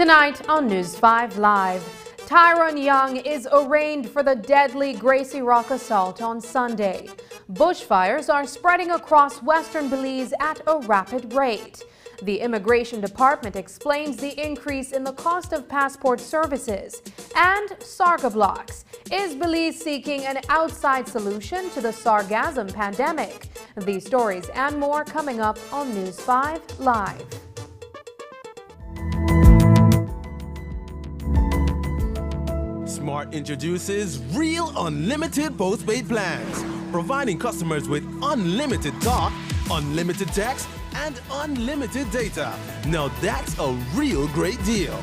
Tonight on News 5 Live, Tyrone Young is arraigned for the deadly Gracie Rock assault on Sunday. Bushfires are spreading across western Belize at a rapid rate. The Immigration Department explains the increase in the cost of passport services. And Sarga blocks. Is Belize seeking an outside solution to the Sargassum pandemic? These stories and more coming up on News 5 Live. Smart introduces Real Unlimited Postpaid Plans, providing customers with unlimited talk, unlimited text, and unlimited data. Now that's a real great deal.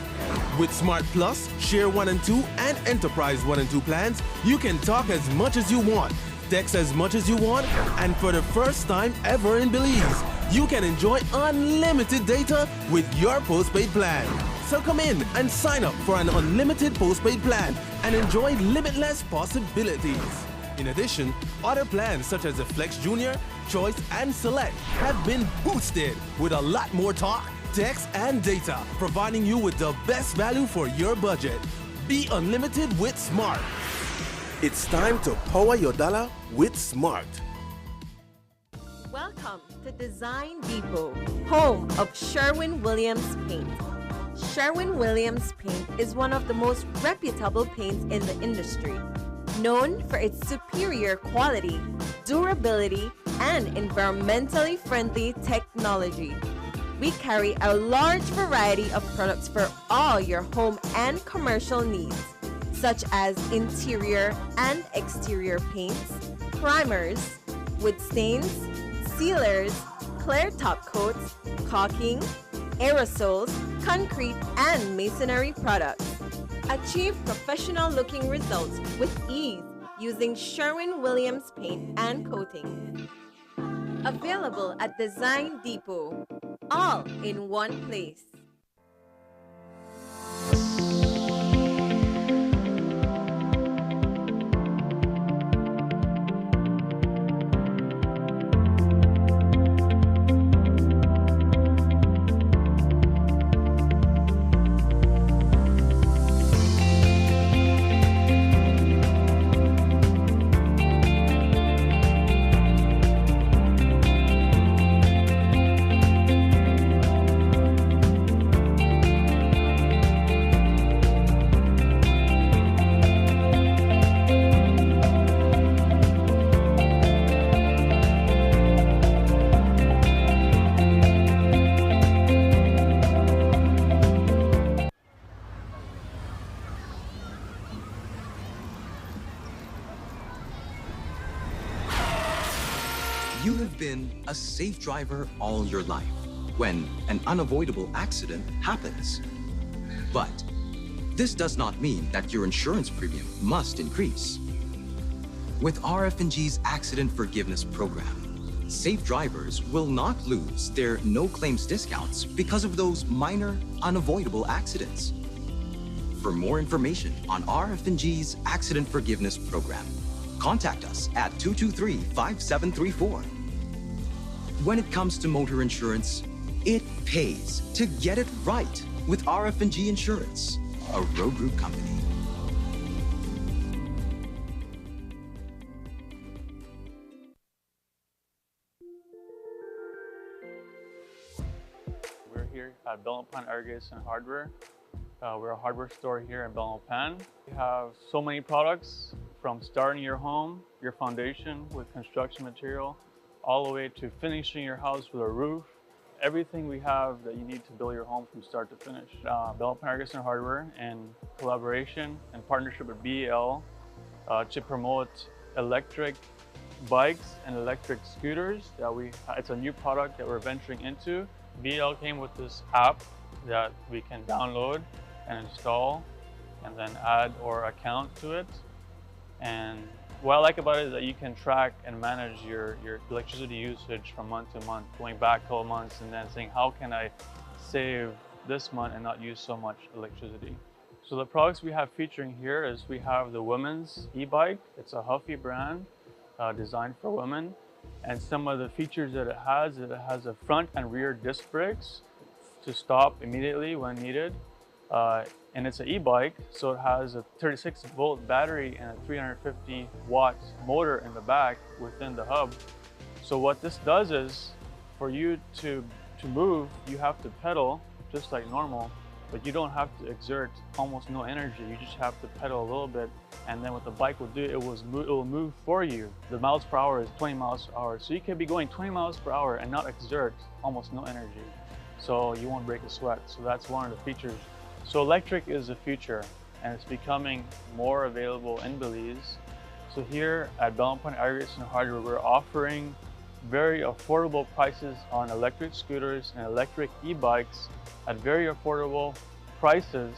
With Smart Plus, Share 1 and 2, and Enterprise 1 and 2 plans, you can talk as much as you want, text as much as you want, and for the first time ever in Belize, you can enjoy unlimited data with your postpaid plan. So come in and sign up for an unlimited postpaid plan and enjoy limitless possibilities. In addition, other plans such as the Flex Junior, Choice, and Select have been boosted with a lot more talk, text, and data, providing you with the best value for your budget. Be unlimited with Smart. It's time to power your dollar with Smart. Welcome to Design Depot, home of Sherwin Williams Paint. Sherwin Williams Paint is one of the most reputable paints in the industry, known for its superior quality, durability, and environmentally friendly technology. We carry a large variety of products for all your home and commercial needs, such as interior and exterior paints, primers, wood stains, sealers, clear top coats, caulking, aerosols, concrete, and masonry products. Achieve professional-looking results with ease using Sherwin Williams paint and coating. Available at Design Depot, all in one place. You have been a safe driver all your life when an unavoidable accident happens. But this does not mean that your insurance premium must increase. With RF&G's accident forgiveness program, safe drivers will not lose their no claims discounts because of those minor unavoidable accidents. For more information on RF&G's accident forgiveness program, contact us at 223-5734. When it comes to motor insurance, it pays to get it right with RF&G Insurance, a road group company. We're here at Belmopan Irrigation Hardware. We're a hardware store here in Belmopan. We have so many products, from starting your home, your foundation with construction material, all the way to finishing your house with a roof. Everything we have that you need to build your home from start to finish. Belmopan Irrigation Hardware, in collaboration and partnership with BEL, to promote electric bikes and electric scooters. It's a new product that we're venturing into. BEL came with this app that we can download and install and then add our account to it. And what I like about it is that you can track and manage your electricity usage from month to month, going back 12 months and then saying, how can I save this month and not use so much electricity? So the products we have featuring here is we have the women's e-bike. It's a Huffy brand designed for women. And some of the features that it has a front and rear disc brakes to stop immediately when needed. And it's an e-bike, so it has a 36-volt battery and a 350-watt motor in the back within the hub. So what this does is, for you to move, you have to pedal just like normal, but you don't have to exert almost no energy. You just have to pedal a little bit, and then what the bike will do, it will move for you. The miles per hour is 20 miles per hour, so you can be going 20 miles per hour and not exert almost no energy. So you won't break a sweat. So that's one of the features. So electric is the future, and it's becoming more available in Belize. So here at Belmopan Irrigation Hardware, we're offering very affordable prices on electric scooters and electric e-bikes at very affordable prices.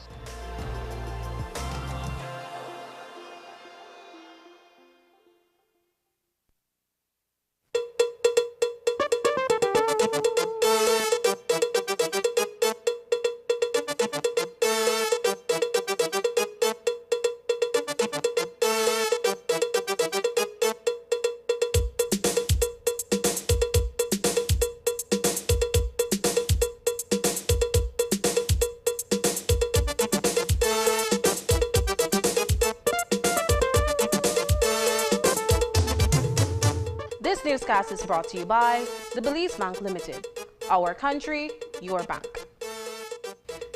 This newscast is brought to you by the Belize Bank Limited. Our country, your bank.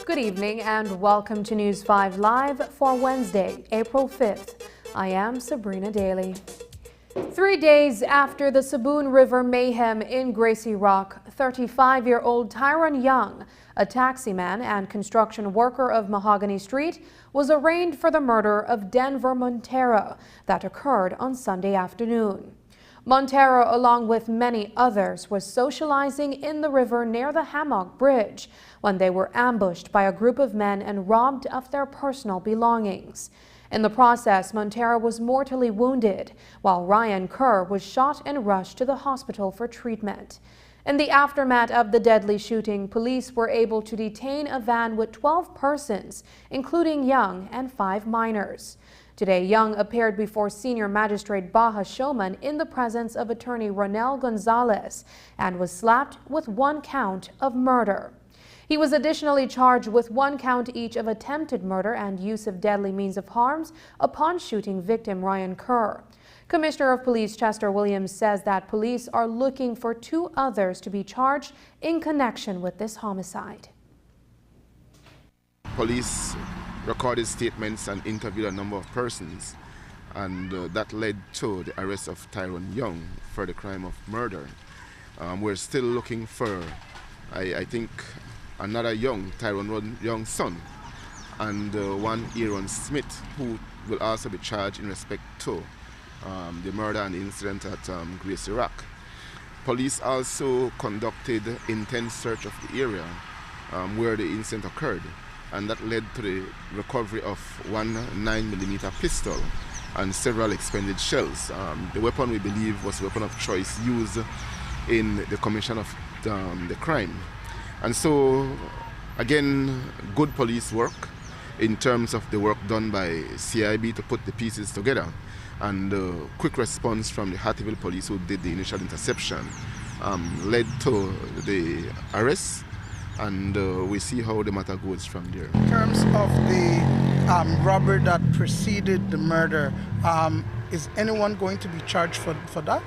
Good evening and welcome to News 5 Live for Wednesday, April 5th. I am Sabrina Daly. 3 days after the Saboon River mayhem in Gracie Rock, 35-year-old Tyron Young, a taximan and construction worker of Mahogany Street, was arraigned for the murder of Denver Montero that occurred on Sunday afternoon. Montero, along with many others, was socializing in the river near the Hammock Bridge when they were ambushed by a group of men and robbed of their personal belongings. In the process, Montero was mortally wounded, while Ryan Kerr was shot and rushed to the hospital for treatment. In the aftermath of the deadly shooting, police were able to detain a van with 12 persons, including Young and 5 minors. Today, Young appeared before Senior Magistrate Baha Showman in the presence of attorney Ronel Gonzalez and was slapped with 1 count of murder. He was additionally charged with 1 count each of attempted murder and use of deadly means of harms upon shooting victim Ryan Kerr. Commissioner of Police Chester Williams says that police are looking for 2 others to be charged in connection with this homicide. Police recorded statements and interviewed a number of persons, and that led to the arrest of Tyrone Young for the crime of murder. We're still looking for, I think, another Tyrone Young's son, and one Aaron Smith, who will also be charged in respect to the murder and incident at Gracie Rock. Police also conducted intense search of the area where the incident occurred, and that led to the recovery of 1 9mm pistol and several expended shells. The weapon, we believe, was a weapon of choice used in the commission of the crime. And so, again, good police work in terms of the work done by CIB to put the pieces together, and quick response from the Hattieville police, who did the initial interception, led to the arrest, and we see how the matter goes from there. In terms of the robbery that preceded the murder, is anyone going to be charged for that?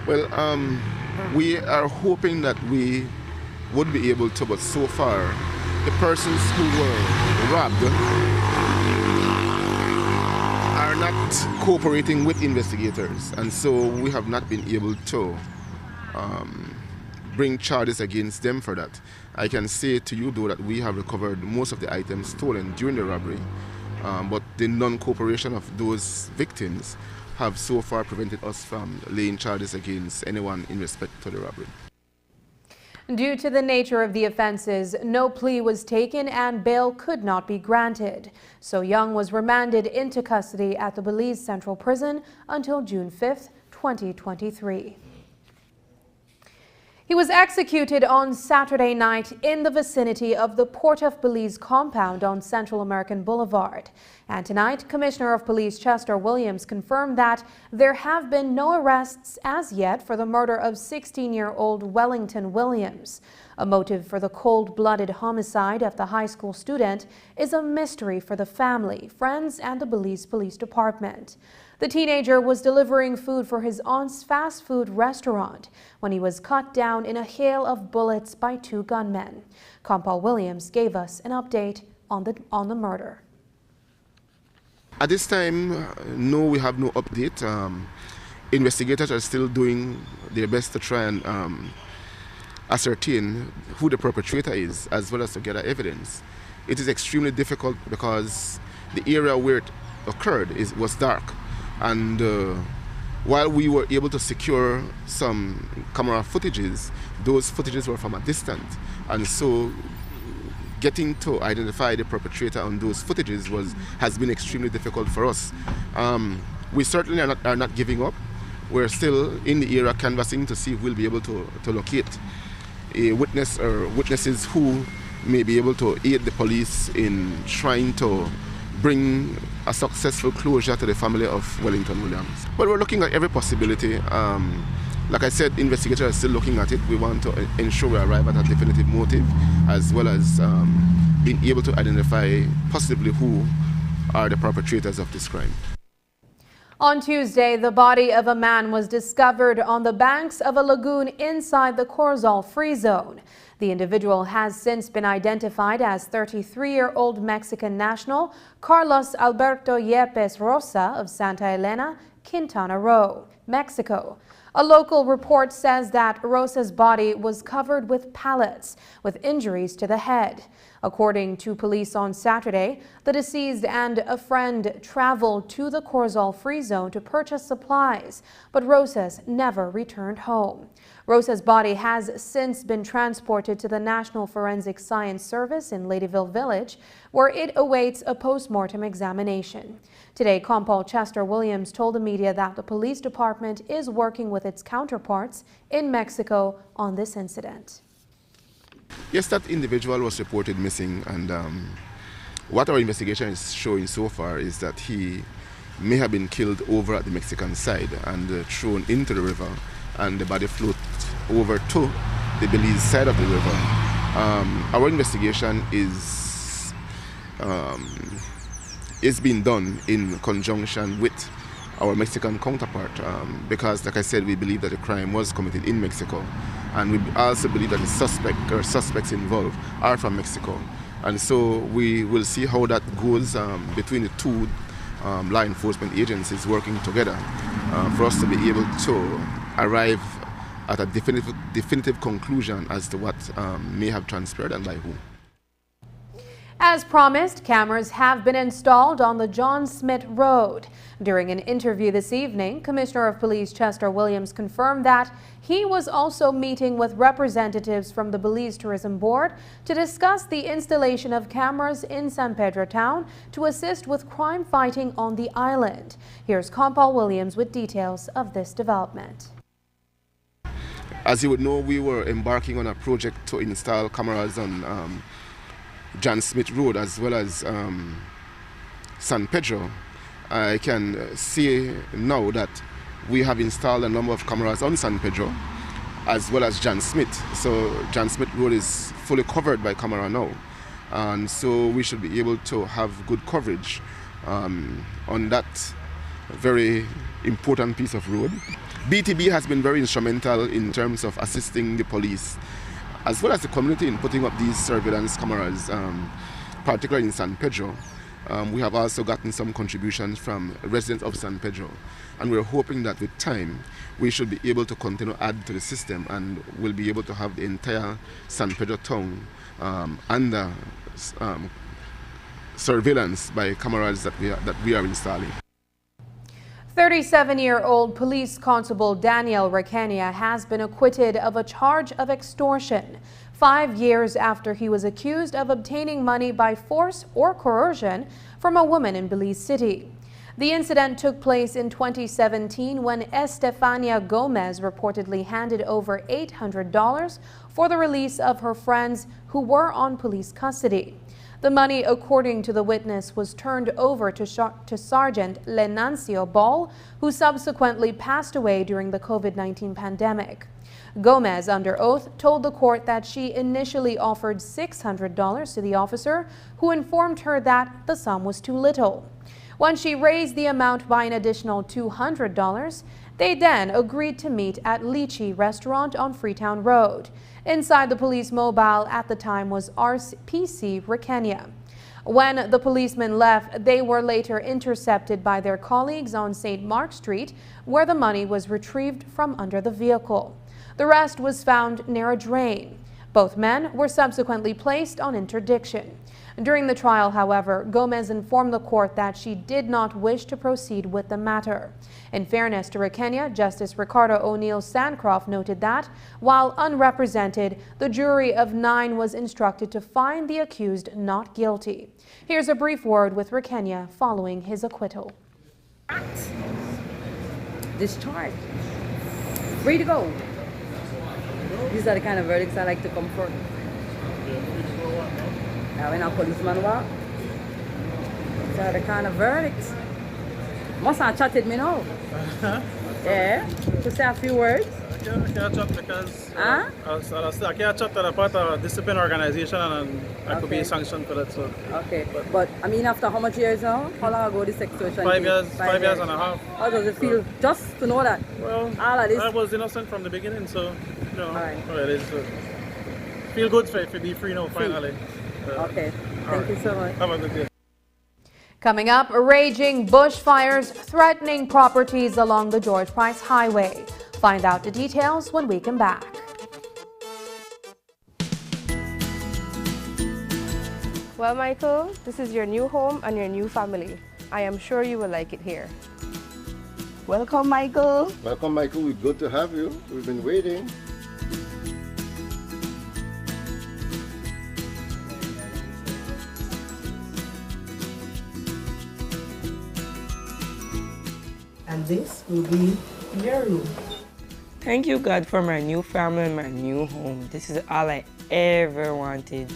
Well, we are hoping that we would be able to, but so far the persons who were robbed are not cooperating with investigators, and so we have not been able to bring charges against them for that. I can say to you, though, that we have recovered most of the items stolen during the robbery, but the non-cooperation of those victims have so far prevented us from laying charges against anyone in respect to the robbery. Due to the nature of the offenses, no plea was taken and bail could not be granted. So Young was remanded into custody at the Belize Central Prison until June 5th, 2023. He was executed on Saturday night in the vicinity of the Port of Belize compound on Central American Boulevard. And tonight, Commissioner of Police Chester Williams confirmed that there have been no arrests as yet for the murder of 16-year-old Wellington Williams. A motive for the cold-blooded homicide of the high school student is a mystery for the family, friends, and the Belize Police Department. The teenager was delivering food for his aunt's fast food restaurant when he was cut down in a hail of bullets by 2 gunmen. Compal Williams gave us an update on the murder. At this time, no, we have no update. Investigators are still doing their best to try and ascertain who the perpetrator is, as well as to gather evidence. It is extremely difficult because the area where it occurred was dark. And while we were able to secure some camera footages, those footages were from a distance. And so getting to identify the perpetrator on those footages has been extremely difficult for us. We certainly are not giving up. We're still in the area canvassing to see if we'll be able to locate a witness or witnesses who may be able to aid the police in trying to bring a successful closure to the family of Wellington Williams. But we're looking at every possibility. Like I said, investigators are still looking at it. We want to ensure we arrive at a definitive motive, as well as being able to identify possibly who are the perpetrators of this crime. On Tuesday, the body of a man was discovered on the banks of a lagoon inside the Corozal free zone. The individual has since been identified as 33-year-old Mexican national Carlos Alberto Yepes Rosa of Santa Elena, Quintana Roo, Mexico. A local report says that Rosa's body was covered with pallets with injuries to the head. According to police on Saturday, the deceased and a friend traveled to the Corozal free zone to purchase supplies, but Rosas never returned home. Rosa's body has since been transported to the National Forensic Science Service in Ladyville Village, where it awaits a post-mortem examination. Today, Compol Chester Williams told the media that the police department is working with its counterparts in Mexico on this incident. Yes, that individual was reported missing, and what our investigation is showing so far is that he may have been killed over at the Mexican side and thrown into the river, and the body floated over to the Belize side of the river. Our investigation is being done in conjunction with our Mexican counterpart because, like I said, we believe that the crime was committed in Mexico, and we also believe that the suspect or suspects involved are from Mexico. And so we will see how that goes between the two law enforcement agencies working together for us to be able to arrive at a definitive conclusion as to what may have transpired and by whom. As promised, cameras have been installed on the John Smith Road. During an interview this evening, Commissioner of Police Chester Williams confirmed that he was also meeting with representatives from the Belize Tourism Board to discuss the installation of cameras in San Pedro town to assist with crime fighting on the island. Here's Compol Williams with details of this development. As you would know, we were embarking on a project to install cameras on John Smith Road as well as San Pedro. I can see now that we have installed a number of cameras on San Pedro as well as John Smith. So John Smith Road is fully covered by camera now, and so we should be able to have good coverage on that very important piece of road. BTB has been very instrumental in terms of assisting the police as well as the community in putting up these surveillance cameras, particularly in San Pedro. We have also gotten some contributions from residents of San Pedro, and we're hoping that with time we should be able to continue to add to the system, and we'll be able to have the entire San Pedro town under surveillance by cameras that we are installing. 37-year-old police constable Daniel Rakenya has been acquitted of a charge of extortion 5 years after he was accused of obtaining money by force or coercion from a woman in Belize City. The incident took place in 2017 when Estefania Gomez reportedly handed over $800 for the release of her friends who were on police custody. The money, according to the witness, was turned over to Sergeant Lenancio Ball, who subsequently passed away during the COVID-19 pandemic. Gomez, under oath, told the court that she initially offered $600 to the officer, who informed her that the sum was too little. When she raised the amount by an additional $200, they then agreed to meet at Lychee Restaurant on Freetown Road. Inside the police mobile at the time was RPC Rakenya. When the policemen left, they were later intercepted by their colleagues on St. Mark Street, where the money was retrieved from under the vehicle. The rest was found near a drain. Both men were subsequently placed on interdiction. During the trial, however, Gomez informed the court that she did not wish to proceed with the matter. In fairness to Rakenya, Justice Ricardo O'Neill Sandcroft noted that, while unrepresented, the jury of 9 was instructed to find the accused not guilty. Here's a brief word with Rakenya following his acquittal. Discharged. Free to go. These are the kind of verdicts I like to come for. Now, when a policeman walk, these are the kind of verdicts. Must have chatted me now. Yeah, to say a few words. I can't chat because I can't chat that I'm part of a discipline organization, and I could be sanctioned for that. So. Okay, but I mean, after how much years now? How long ago this extortion? 5 years, 5 years and a half. How does it feel just to know that? Well, all of this? I was innocent from the beginning, so you know, right. Feel good to be free now, finally. Okay, thank you so much. Have a good day. Coming up, raging bushfires threatening properties along the George Price Highway. find out the details when we come back. Well, Michael, this is your new home and your new family. I am sure you will like it here. Welcome, Michael. Welcome, Michael. We're good to have you. We've been waiting. And this will be your room. Thank you, God, for my new family and my new home. This is all I ever wanted.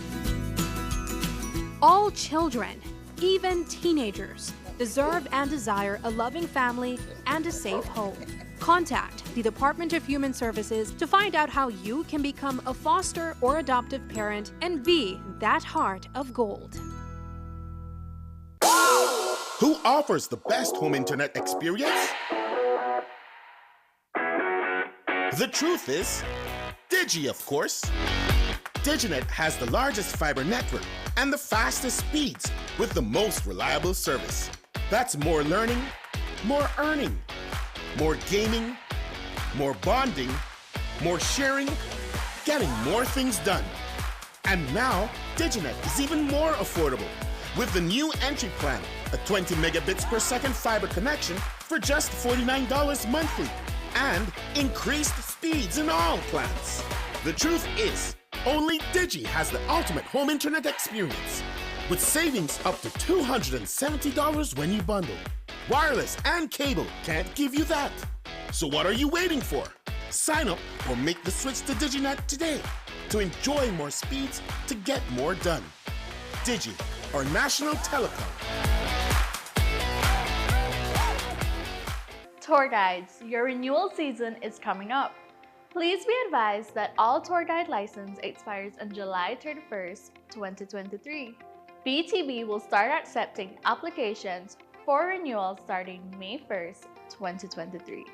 All children, even teenagers, deserve and desire a loving family and a safe home. Contact the Department of Human Services to find out how you can become a foster or adoptive parent and be that heart of gold. Who offers the best home internet experience? The truth is, Digi, of course. DigiNet has the largest fiber network and the fastest speeds with the most reliable service. That's more learning, more earning, more gaming, more bonding, more sharing, getting more things done. And now, DigiNet is even more affordable with the new entry plan, a 20 megabits per second fiber connection for just $49 monthly, and increased speeds in all plans. The truth is, only Digi has the ultimate home internet experience, with savings up to $270 when you bundle. Wireless and cable can't give you that. So what are you waiting for? Sign up or make the switch to DigiNet today to enjoy more speeds to get more done. Digi, our national telecom. Tour guides, your renewal season is coming up. Please be advised that all tour guide license expires on July 31st, 2023. BTB will start accepting applications for renewal starting May 1st, 2023.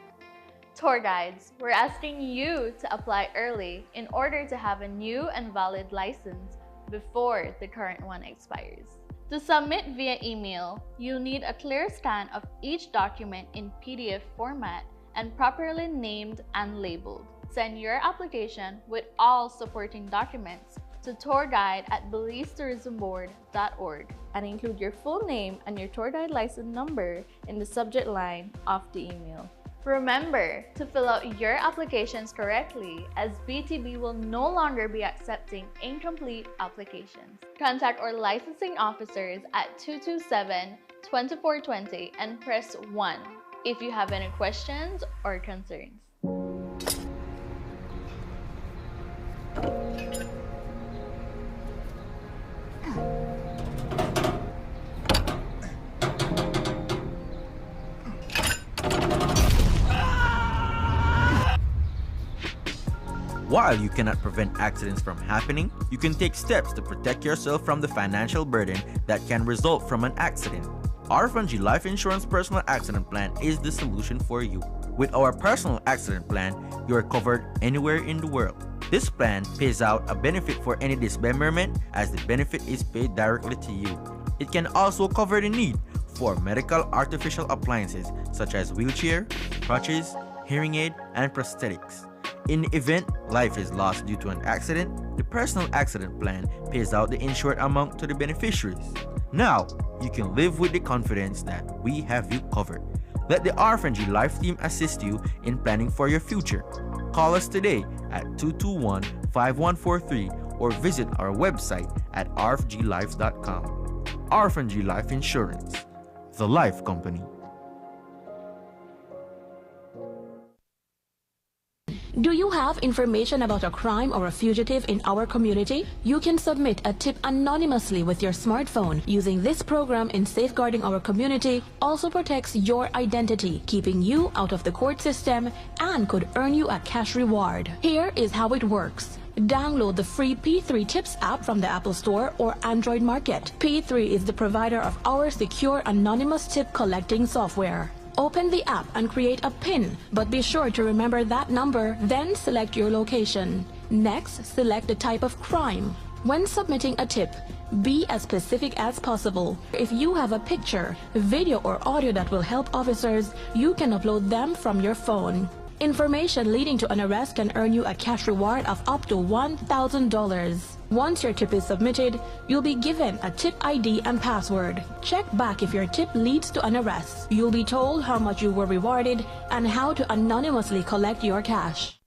Tour guides, we're asking you to apply early in order to have a new and valid license before the current one expires. To submit via email, you'll need a clear scan of each document in PDF format and properly named and labeled. Send your application with all supporting documents to tourguide@belizetourismboard.org and include your full name and your tour guide license number in the subject line of the email. Remember to fill out your applications correctly, as BTB will no longer be accepting incomplete applications. Contact our licensing officers at 227-2420 and press 1 if you have any questions or concerns. While you cannot prevent accidents from happening, you can take steps to protect yourself from the financial burden that can result from an accident. RF&G Life Insurance Personal Accident Plan is the solution for you. With our personal accident plan, you are covered anywhere in the world. This plan pays out a benefit for any dismemberment, as the benefit is paid directly to you. It can also cover the need for medical artificial appliances such as wheelchair, crutches, hearing aid, and prosthetics. In the event life is lost due to an accident, the personal accident plan pays out the insured amount to the beneficiaries. Now, you can live with the confidence that we have you covered. Let the RF&G Life team assist you in planning for your future. Call us today at 221-5143 or visit our website at rfglife.com. RF&G Life Insurance, the life company. Do you have information about a crime or a fugitive in our community? You can submit a tip anonymously with your smartphone. Using this program in safeguarding our community also protects your identity, keeping you out of the court system, and could earn you a cash reward. Here is how it works. Download the free P3 Tips app from the Apple Store or Android Market. P3 is the provider of our secure anonymous tip collecting software. Open the app and create a PIN, but be sure to remember that number, then select your location. Next, select the type of crime. When submitting a tip, be as specific as possible. If you have a picture, video, or audio that will help officers, you can upload them from your phone. Information leading to an arrest can earn you a cash reward of up to $1,000. Once your tip is submitted, you'll be given a tip ID and password. Check back if your tip leads to an arrest. You'll be told how much you were rewarded and how to anonymously collect your cash.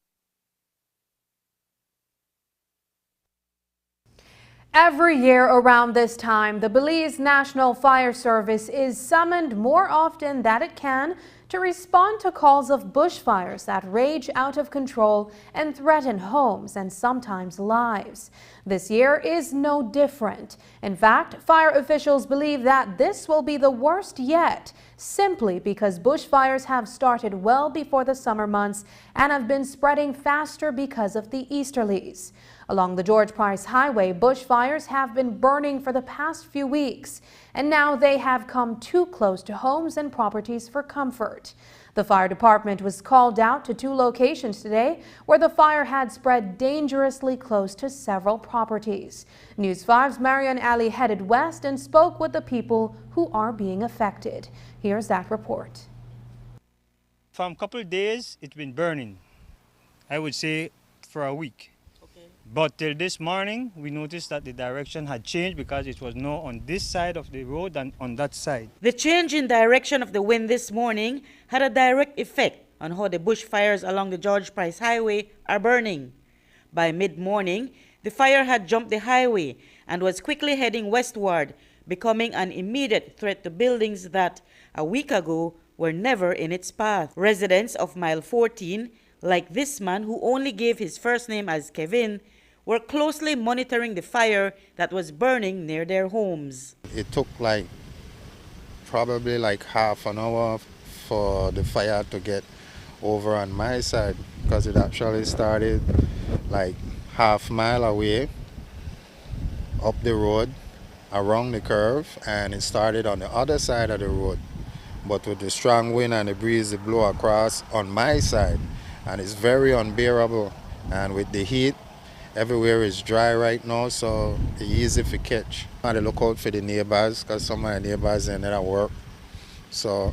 Every year around this time, the Belize National Fire Service is summoned more often than it can to respond to calls of bushfires that rage out of control and threaten homes and sometimes lives. This year is no different. In fact, fire officials believe that this will be the worst yet, simply because bushfires have started well before the summer months and have been spreading faster because of the easterlies. Along the George Price Highway, bushfires have been burning for the past few weeks, and now they have come too close to homes and properties for comfort. The fire department was called out to 2 locations today where the fire had spread dangerously close to several properties. News 5's Marian Ali headed west and spoke with the people who are being affected. Here's that report. From a couple of days, it's been burning. I would say for a week. But till this morning, we noticed that the direction had changed because it was now on this side of the road than on that side. The change in direction of the wind this morning had a direct effect on how the bushfires along the George Price Highway are burning. By mid-morning, the fire had jumped the highway and was quickly heading westward, becoming an immediate threat to buildings that, a week ago, were never in its path. Residents of Mile 14, like this man who only gave his first name as Kevin, were closely monitoring the fire that was burning near their homes. It took probably half an hour for the fire to get over on my side, because it actually started half mile away up the road around the curve, and it started on the other side of the road. But with the strong wind and the breeze it blew across on my side, and it's very unbearable, and with the heat, everywhere is dry right now, so it's easy to catch. I had to look out for the neighbors, because some of the neighbors are at work. So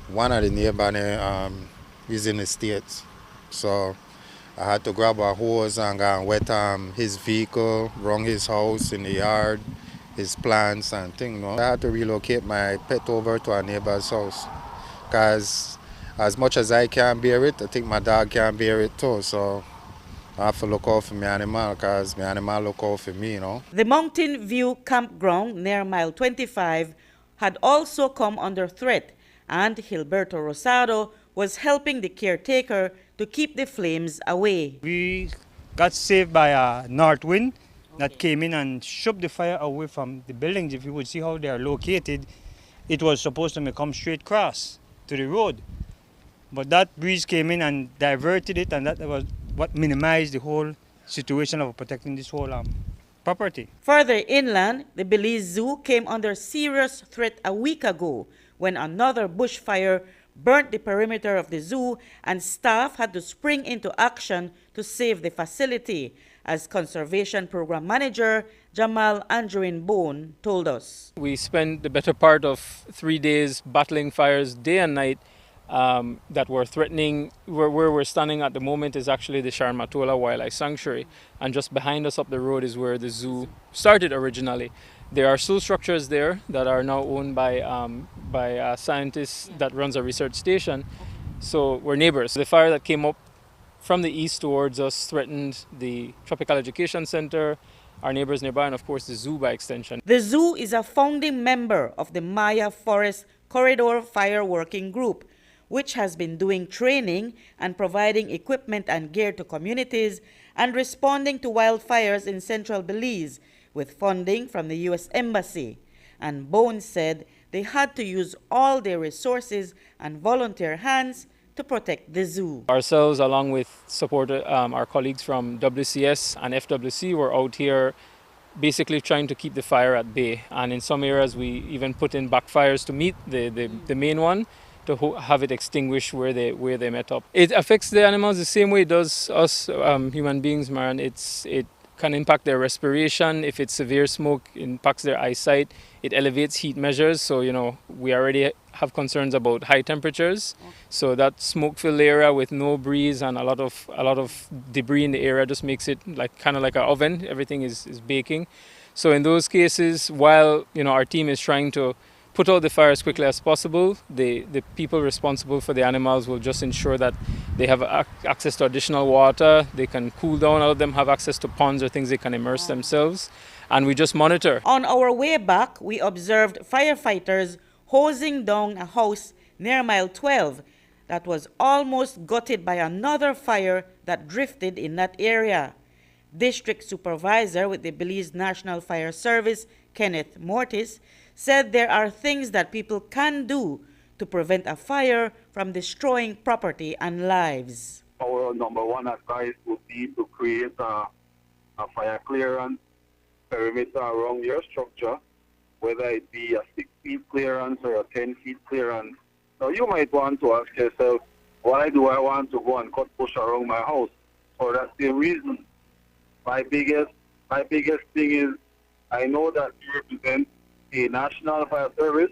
one of the neighbors is in the States. So I had to grab a hose and go and wet his vehicle, around his house, in the yard, his plants and things. I had to relocate my pet over to a neighbor's house, because as much as I can bear it, I think my dog can bear it too. So I have to look out for my animal, because my animal look out for me, The Mountain View campground near Mile 25 had also come under threat, and Gilberto Rosado was helping the caretaker to keep the flames away. We got saved by a north wind that came in and shoved the fire away from the buildings. If you would see how they are located, it was supposed to come straight across to the road. But that breeze came in and diverted it, and that was what minimized the whole situation of protecting this whole property. Further inland, the Belize Zoo came under serious threat a week ago when another bushfire burnt the perimeter of the zoo, and staff had to spring into action to save the facility, as Conservation Program Manager Jamal Andrewin Bone told us. We spent the better part of 3 days battling fires day and night that were threatening. Where we're standing at the moment is actually the Sharmatola Wildlife Sanctuary, and just behind us up the road is where the zoo started originally. There are still structures there that are now owned by scientists that runs a research station, so we're neighbors. The fire that came up from the east towards us threatened the Tropical Education Center, our neighbors nearby, and of course the zoo by extension. The zoo is a founding member of the Maya Forest Corridor Fire Working Group, which has been doing training and providing equipment and gear to communities and responding to wildfires in central Belize with funding from the U.S. Embassy. And Bones said they had to use all their resources and volunteer hands to protect the zoo. Ourselves, along with support, our colleagues from WCS and FWC, were out here basically trying to keep the fire at bay. And in some areas, we even put in backfires to meet the main one, to have it extinguished where they met up. It affects the animals the same way it does us human beings, Maran. can impact their respiration. If it's severe smoke, it impacts their eyesight. It elevates heat measures. So, you know, we already have concerns about high temperatures. So that smoke-filled area with no breeze and a lot of debris in the area just makes it like kind of like an oven. Everything is baking. So in those cases, while, you know, our team is trying to put out the fire as quickly as possible, the people responsible for the animals will just ensure that they have access to additional water, they can cool down, all of them have access to ponds or things they can immerse themselves, and we just monitor. On our way back, we observed firefighters hosing down a house near mile 12 that was almost gutted by another fire that drifted in that area. District Supervisor with the Belize National Fire Service, Kenneth Mortis, said there are things that people can do to prevent a fire from destroying property and lives. Our number one advice would be to create a fire clearance perimeter around your structure, whether it be a 6 feet clearance or a 10 feet clearance. Now you might want to ask yourself, why do I want to go and cut bush around my house? For that same reason. My biggest thing is, I know that you represent a national fire service,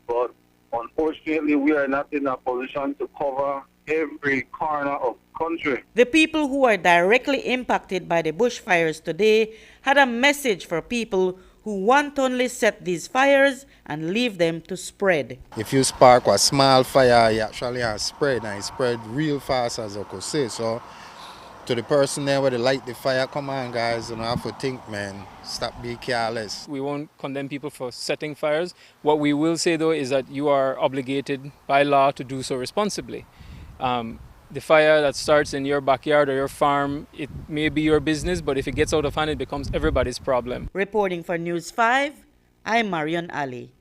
but unfortunately we are not in a position to cover every corner of the country. The people who are directly impacted by the bushfires today had a message for people who wantonly set these fires and leave them to spread. If you spark a small fire, you actually have spread, and it spread real fast, as I could say. So to the person there where they light the fire, come on guys, you don't have to think, man, stop being careless. We won't condemn people for setting fires. What we will say though is that you are obligated by law to do so responsibly. The fire that starts in your backyard or your farm, it may be your business, but if it gets out of hand, it becomes everybody's problem. Reporting for News 5, I'm Marion Ali.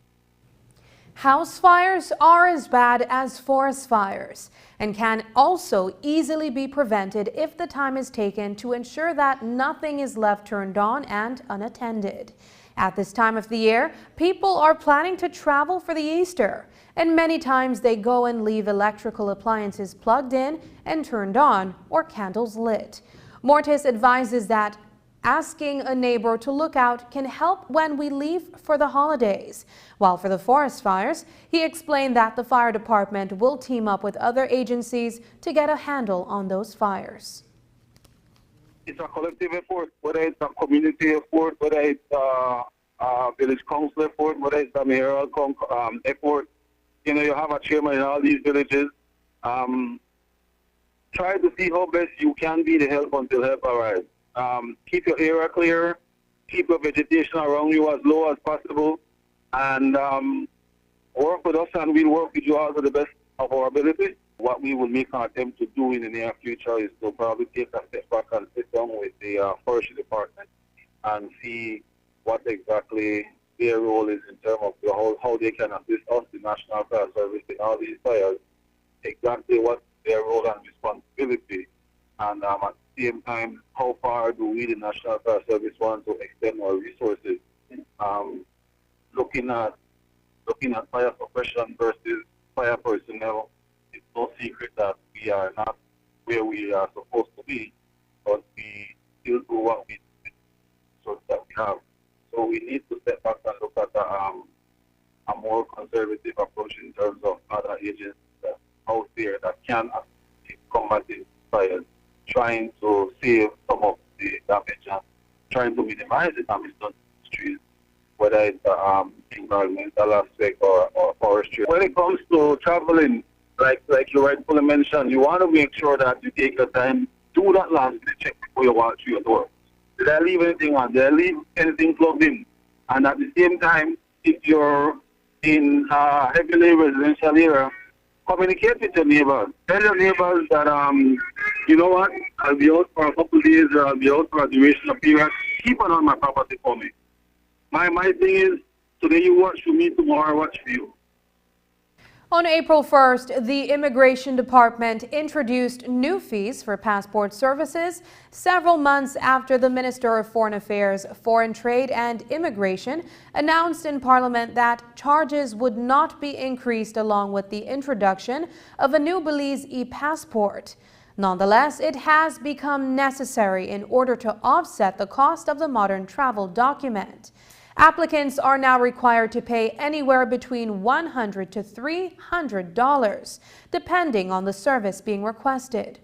House fires are as bad as forest fires and can also easily be prevented if the time is taken to ensure that nothing is left turned on and unattended. At this time of the year, people are planning to travel for the Easter, and many times they go and leave electrical appliances plugged in and turned on or candles lit. Mortis advises that asking a neighbor to look out can help when we leave for the holidays. While for the forest fires, he explained that the fire department will team up with other agencies to get a handle on those fires. It's a collective effort, whether it's a community effort, whether it's a village council effort, whether it's a mayoral effort. You know, you have a chairman in all these villages. Try to see how best you can be to help until help arrives. Keep your area clear, keep your vegetation around you as low as possible, and work with us, and we'll work with you all to the best of our ability. What we will make an attempt to do in the near future is to probably take a step back and sit down with the forestry department and see what exactly their role is in terms of how they can assist us, the National Fire Service, in all these fires, exactly what their role and responsibility, and at the same time, how far do we, the National Fire Service, want to extend our resources? Looking at fire suppression versus fire personnel, it's no secret that we are not where we are supposed to be, but we still do what we do so that we have. So we need to step back and look at a more conservative approach in terms of other agencies that out there that can actually combat fires, trying to save some of the damage and trying to minimize the damage done to the trees, whether it's environmental aspect or forestry. When it comes to traveling, like you rightfully mentioned, you want to make sure that you take your time, do that last minute check before you walk through your door. Did I leave anything on? Did I leave anything plugged in? And at the same time, if you're in a heavily residential area, communicate with your neighbors. Tell your neighbors that, you know what, I'll be out for a couple of days, or I'll be out for a duration of period. Keep an eye on my property for me. My thing is, today you watch for me, tomorrow I watch for you. On April 1st, the Immigration Department introduced new fees for passport services several months after the Minister of Foreign Affairs, Foreign Trade and Immigration announced in Parliament that charges would not be increased along with the introduction of a new Belize e-passport. Nonetheless, it has become necessary in order to offset the cost of the modern travel document. Applicants are now required to pay anywhere between $100 to $300, depending on the service being requested.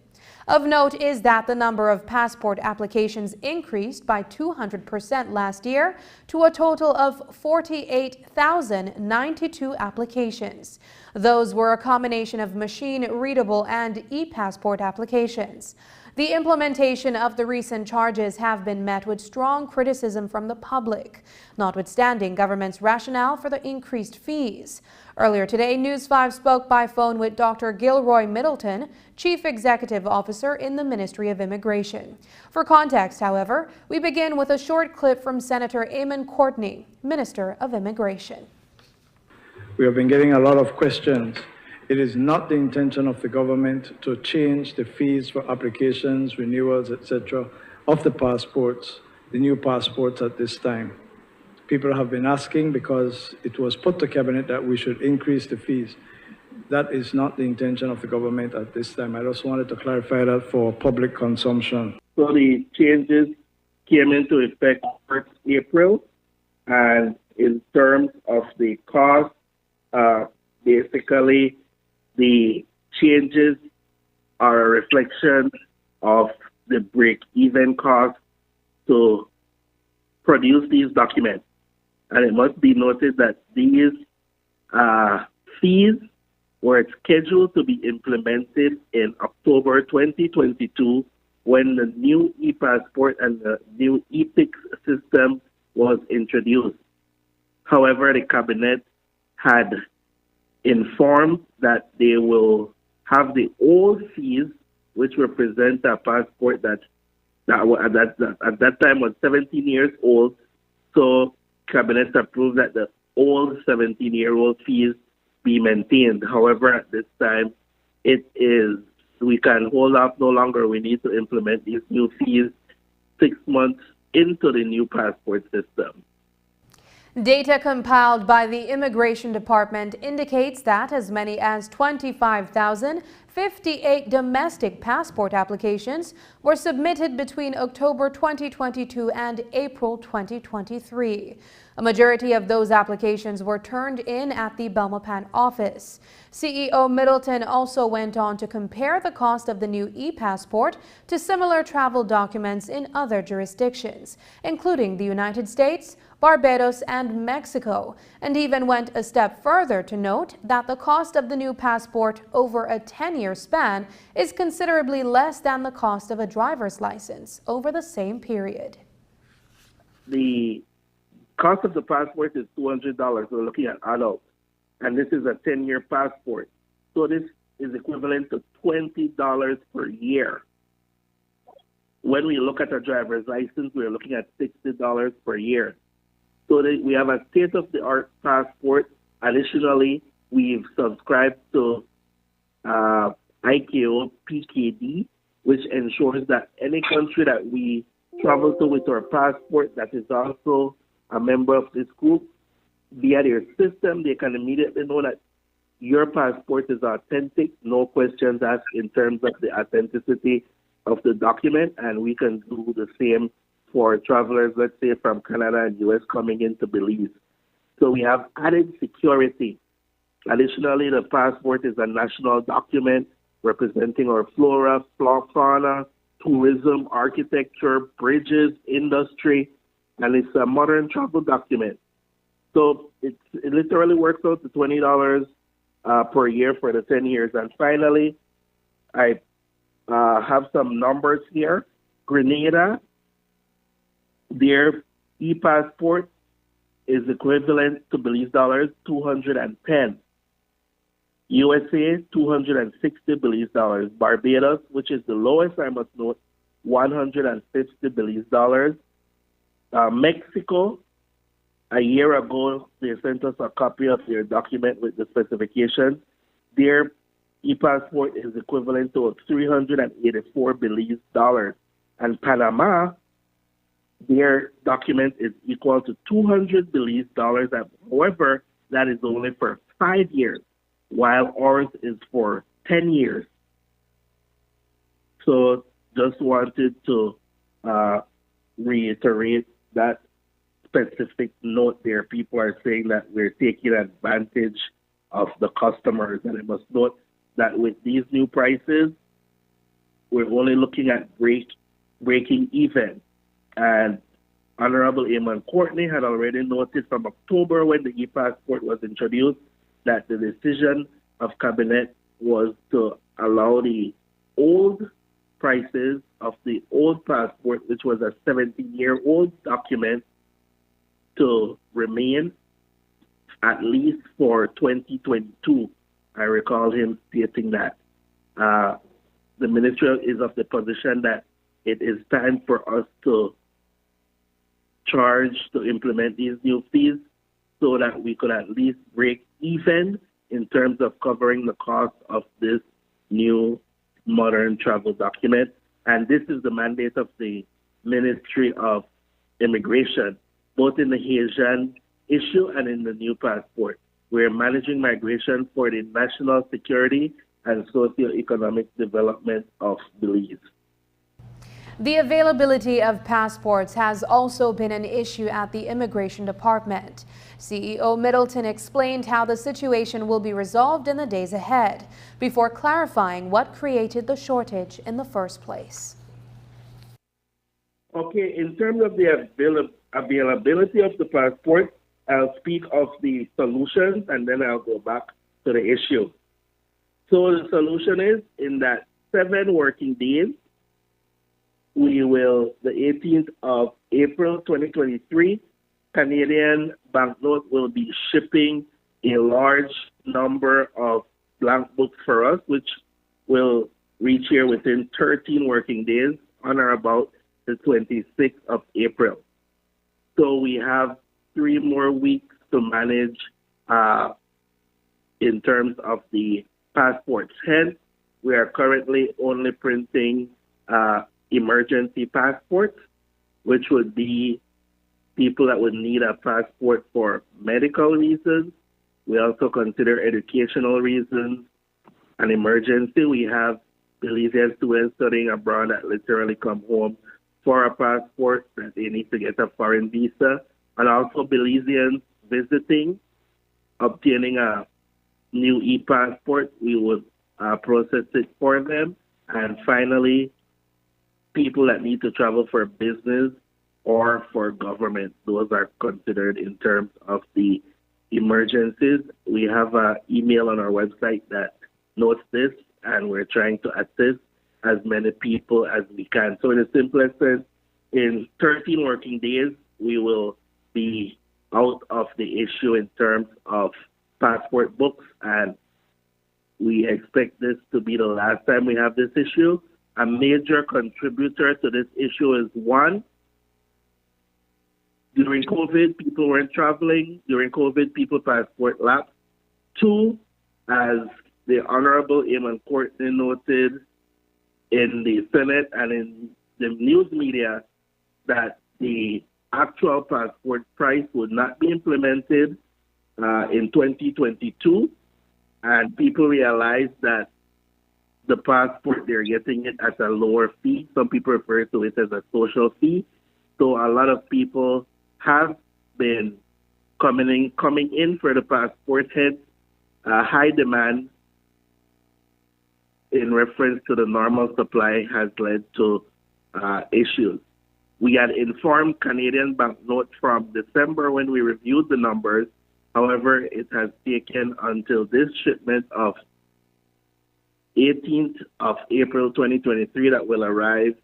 Of note is that the number of passport applications increased by 200% last year to a total of 48,092 applications. Those were a combination of machine-readable and e-passport applications. The implementation of the recent charges have been met with strong criticism from the public, notwithstanding government's rationale for the increased fees. Earlier today, News 5 spoke by phone with Dr. Gilroy Middleton, Chief Executive Officer in the Ministry of Immigration. For context, however, we begin with a short clip from Senator Eamon Courtney, Minister of Immigration. We have been getting a lot of questions. It is not the intention of the government to change the fees for applications, renewals, etc. of the passports, the new passports at this time. People have been asking because it was put to cabinet that we should increase the fees. That is not the intention of the government at this time. I just wanted to clarify that for public consumption. So the changes came into effect 1st April, and in terms of the cost, basically the changes are a reflection of the break-even cost to produce these documents. And it must be noted that these fees were scheduled to be implemented in October 2022 when the new e-passport and the new e-Pix system was introduced. However, the cabinet had informed that they will have the old fees, which represent a passport that at that time was 17 years old. So cabinet approved that the old 17-year-old fees be maintained. However, at this time, we can hold off no longer. We need to implement these new fees 6 months into the new passport system. Data compiled by the Immigration Department indicates that as many as 25,058 domestic passport applications were submitted between October 2022 and April 2023. A majority of those applications were turned in at the Belmopan office. CEO Middleton also went on to compare the cost of the new e-passport to similar travel documents in other jurisdictions, including the United States, Barbados, and Mexico, and even went a step further to note that the cost of the new passport over a 10-year span is considerably less than the cost of a driver's license over the same period. The cost of the passport is $200. We're looking at adults, and this is a 10-year passport. So this is equivalent to $20 per year. When we look at a driver's license, we're looking at $60 per year. So we have a state-of-the-art passport. Additionally, we've subscribed to ICAO PKD, which ensures that any country that we travel to with our passport that is also a member of this group, via their system, they can immediately know that your passport is authentic, no questions asked in terms of the authenticity of the document, and we can do the same for travelers, let's say from Canada and US coming into Belize. So we have added security. Additionally, the passport is a national document representing our flora, fauna, tourism, architecture, bridges, industry, and it's a modern travel document. So it literally works out to $20 per year for the 10 years. And finally, I have some numbers here. Grenada, their e-passport is equivalent to Belize dollars 210. USA, 260 Belize dollars. Barbados, which is the lowest, I must note, 150 Belize dollars. Mexico, a year ago, they sent us a copy of their document with the specifications. Their e-passport is equivalent to 384 Belize dollars. And Panama, their document is equal to 200 Belize dollars. However, that is only for 5 years, while ours is for 10 years. So just wanted to reiterate that specific note there. People are saying that we're taking advantage of the customers, and I must note that with these new prices, we're only looking at breaking even. And Honorable Eamon Courtney had already noted from October when the e-passport was introduced that the decision of Cabinet was to allow the old prices of the old passport, which was a 17-year-old document, to remain at least for 2022. I recall him stating that. The ministry is of the position that it is time for us to charge to implement these new fees so that we could at least break even in terms of covering the cost of this new modern travel document. And this is the mandate of the Ministry of Immigration, both in the Haitian issue and in the new passport. We're managing migration for the national security and socio-economic development of Belize. The availability of passports has also been an issue at the Immigration Department. CEO Middleton explained how the situation will be resolved in the days ahead, before clarifying what created the shortage in the first place. Okay, in terms of the availability of the passport, I'll speak of the solutions and then I'll go back to the issue. So the solution is in that 7 working days, we will, the 18th of April 2023, Canadian banknote will be shipping a large number of blank books for us, which will reach here within 13 working days on or about the 26th of April. So we have 3 more weeks to manage in terms of the passports. Hence, we are currently only printing emergency passports, which would be people that would need a passport for medical reasons. We also consider educational reasons an emergency. We have Belizean students studying abroad that literally come home for a passport, that they need to get a foreign visa, and also Belizeans visiting, obtaining a new e-passport. We would process it for them. And finally, people that need to travel for business or for government. Those are considered in terms of the emergencies. We have an email on our website that notes this, and we're trying to assist as many people as we can. So in the simplest sense, in 13 working days, we will be out of the issue in terms of passport books, and we expect this to be the last time we have this issue. A major contributor to this issue is, one, during COVID, people weren't traveling. During COVID, people passport lapsed. 2, as the Honorable Eamon Courtney noted in the Senate and in the news media, that the actual passport price would not be implemented in 2022, and people realized that the passport, they're getting it at a lower fee. Some people refer to it as a social fee. So a lot of people have been coming in for the passport, hence high demand in reference to the normal supply has led to issues. We had informed Canadian banknotes from December when we reviewed the numbers. However, it has taken until this shipment of 18th of April 2023 that will arrive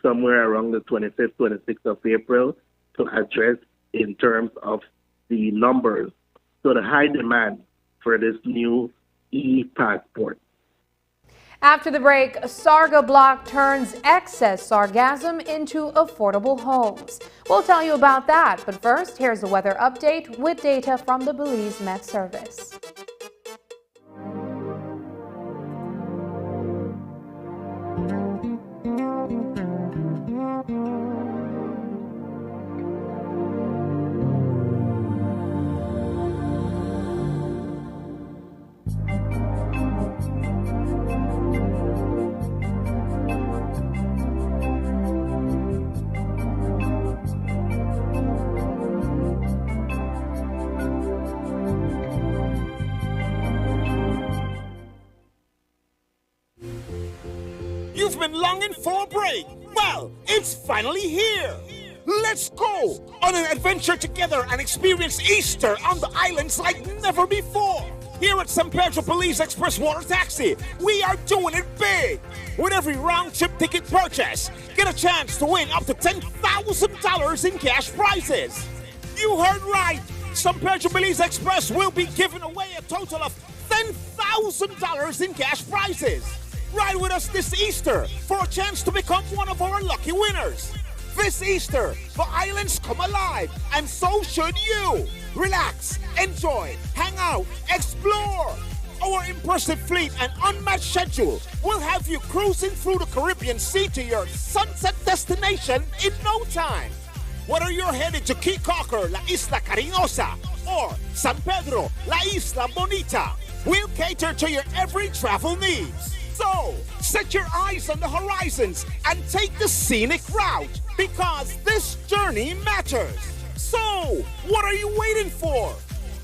somewhere around the 25th, 26th of April to address in terms of the numbers. So the high demand for this new e-passport. After the break, Sarga Block turns excess sargassum into affordable homes. We'll tell you about that, but first, here's the weather update with data from the Belize Met Service. You've been longing for a break. Well, it's finally here. Let's go on an adventure together and experience Easter on the islands like never before. Here at San Pedro Belize Express Water Taxi, we are doing it big. With every round-trip ticket purchase, get a chance to win up to $10,000 in cash prizes. You heard right. San Pedro Belize Express will be giving away a total of $10,000 in cash prizes. Ride with us this Easter for a chance to become one of our lucky winners. This Easter, the islands come alive, and so should you. Relax, enjoy, hang out, explore. Our impressive fleet and unmatched schedule will have you cruising through the Caribbean Sea to your sunset destination in no time. Whether you're headed to Key Cocker, La Isla Cariñosa, or San Pedro, La Isla Bonita, we'll cater to your every travel needs. So, set your eyes on the horizons and take the scenic route, because this journey matters. So, what are you waiting for?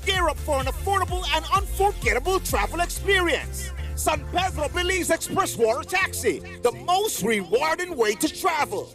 Gear up for an affordable and unforgettable travel experience. San Pedro Belize Express Water Taxi, the most rewarding way to travel.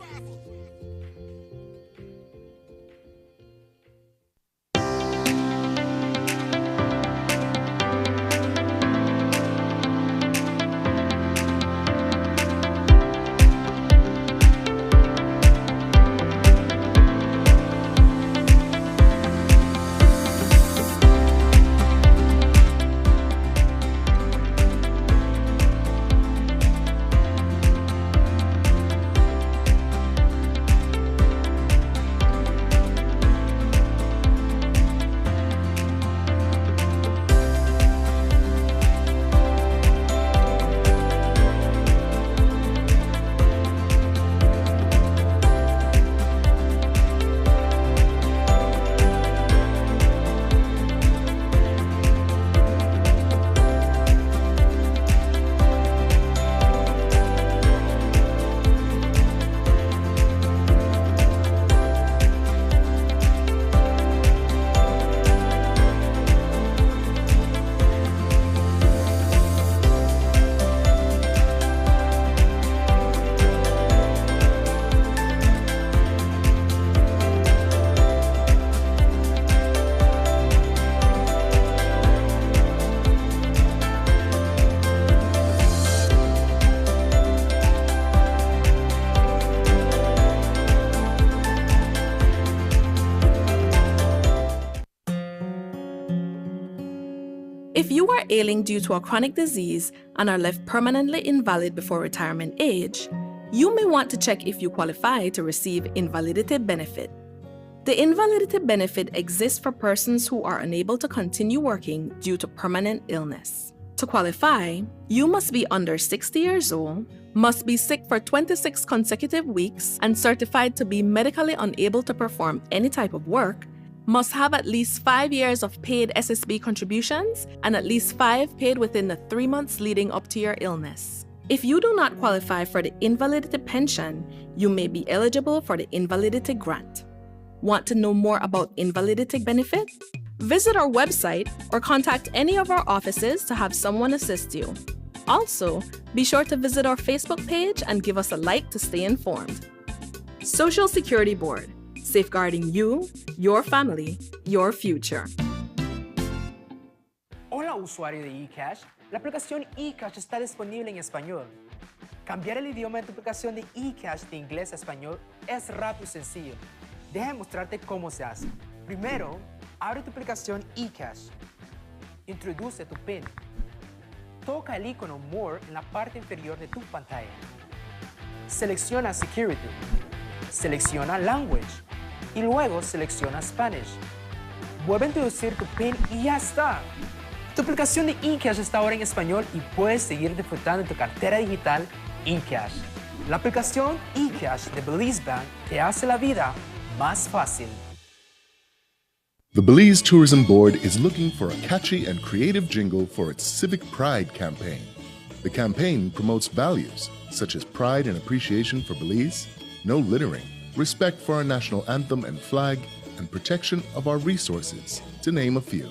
If you are ailing due to a chronic disease and are left permanently invalid before retirement age, you may want to check if you qualify to receive invalidity benefit. The invalidity benefit exists for persons who are unable to continue working due to permanent illness. To qualify, you must be under 60 years old, must be sick for 26 consecutive weeks and certified to be medically unable to perform any type of work, must have at least 5 years of paid SSB contributions and at least 5 paid within the 3 months leading up to your illness. If you do not qualify for the invalidity pension, you may be eligible for the invalidity grant. Want to know more about invalidity benefit? Visit our website or contact any of our offices to have someone assist you. Also, be sure to visit our Facebook page and give us a like to stay informed. Social Security Board, safeguarding you, your family, your future. Hola usuario de E-kyash, la aplicación E-kyash está disponible en español. Cambiar el idioma de tu aplicación de E-kyash de inglés a español es rápido y sencillo. Deja mostrarte cómo se hace. Primero, abre tu aplicación E-kyash. Introduce tu PIN. Toca el icono More en la parte inferior de tu pantalla. Selecciona Security. Selecciona Language. Y luego selecciona Spanish. Vuelve a introducir tu PIN y ya está. Tu aplicación de E-kyash está ahora en español y puedes seguir disfrutando de tu cartera digital E-kyash. La aplicación E-kyash de Belize Bank te hace la vida más fácil. The Belize Tourism Board is looking for a catchy and creative jingle for its Civic Pride campaign. The campaign promotes values such as pride and appreciation for Belize, no littering, respect for our national anthem and flag, and protection of our resources, to name a few.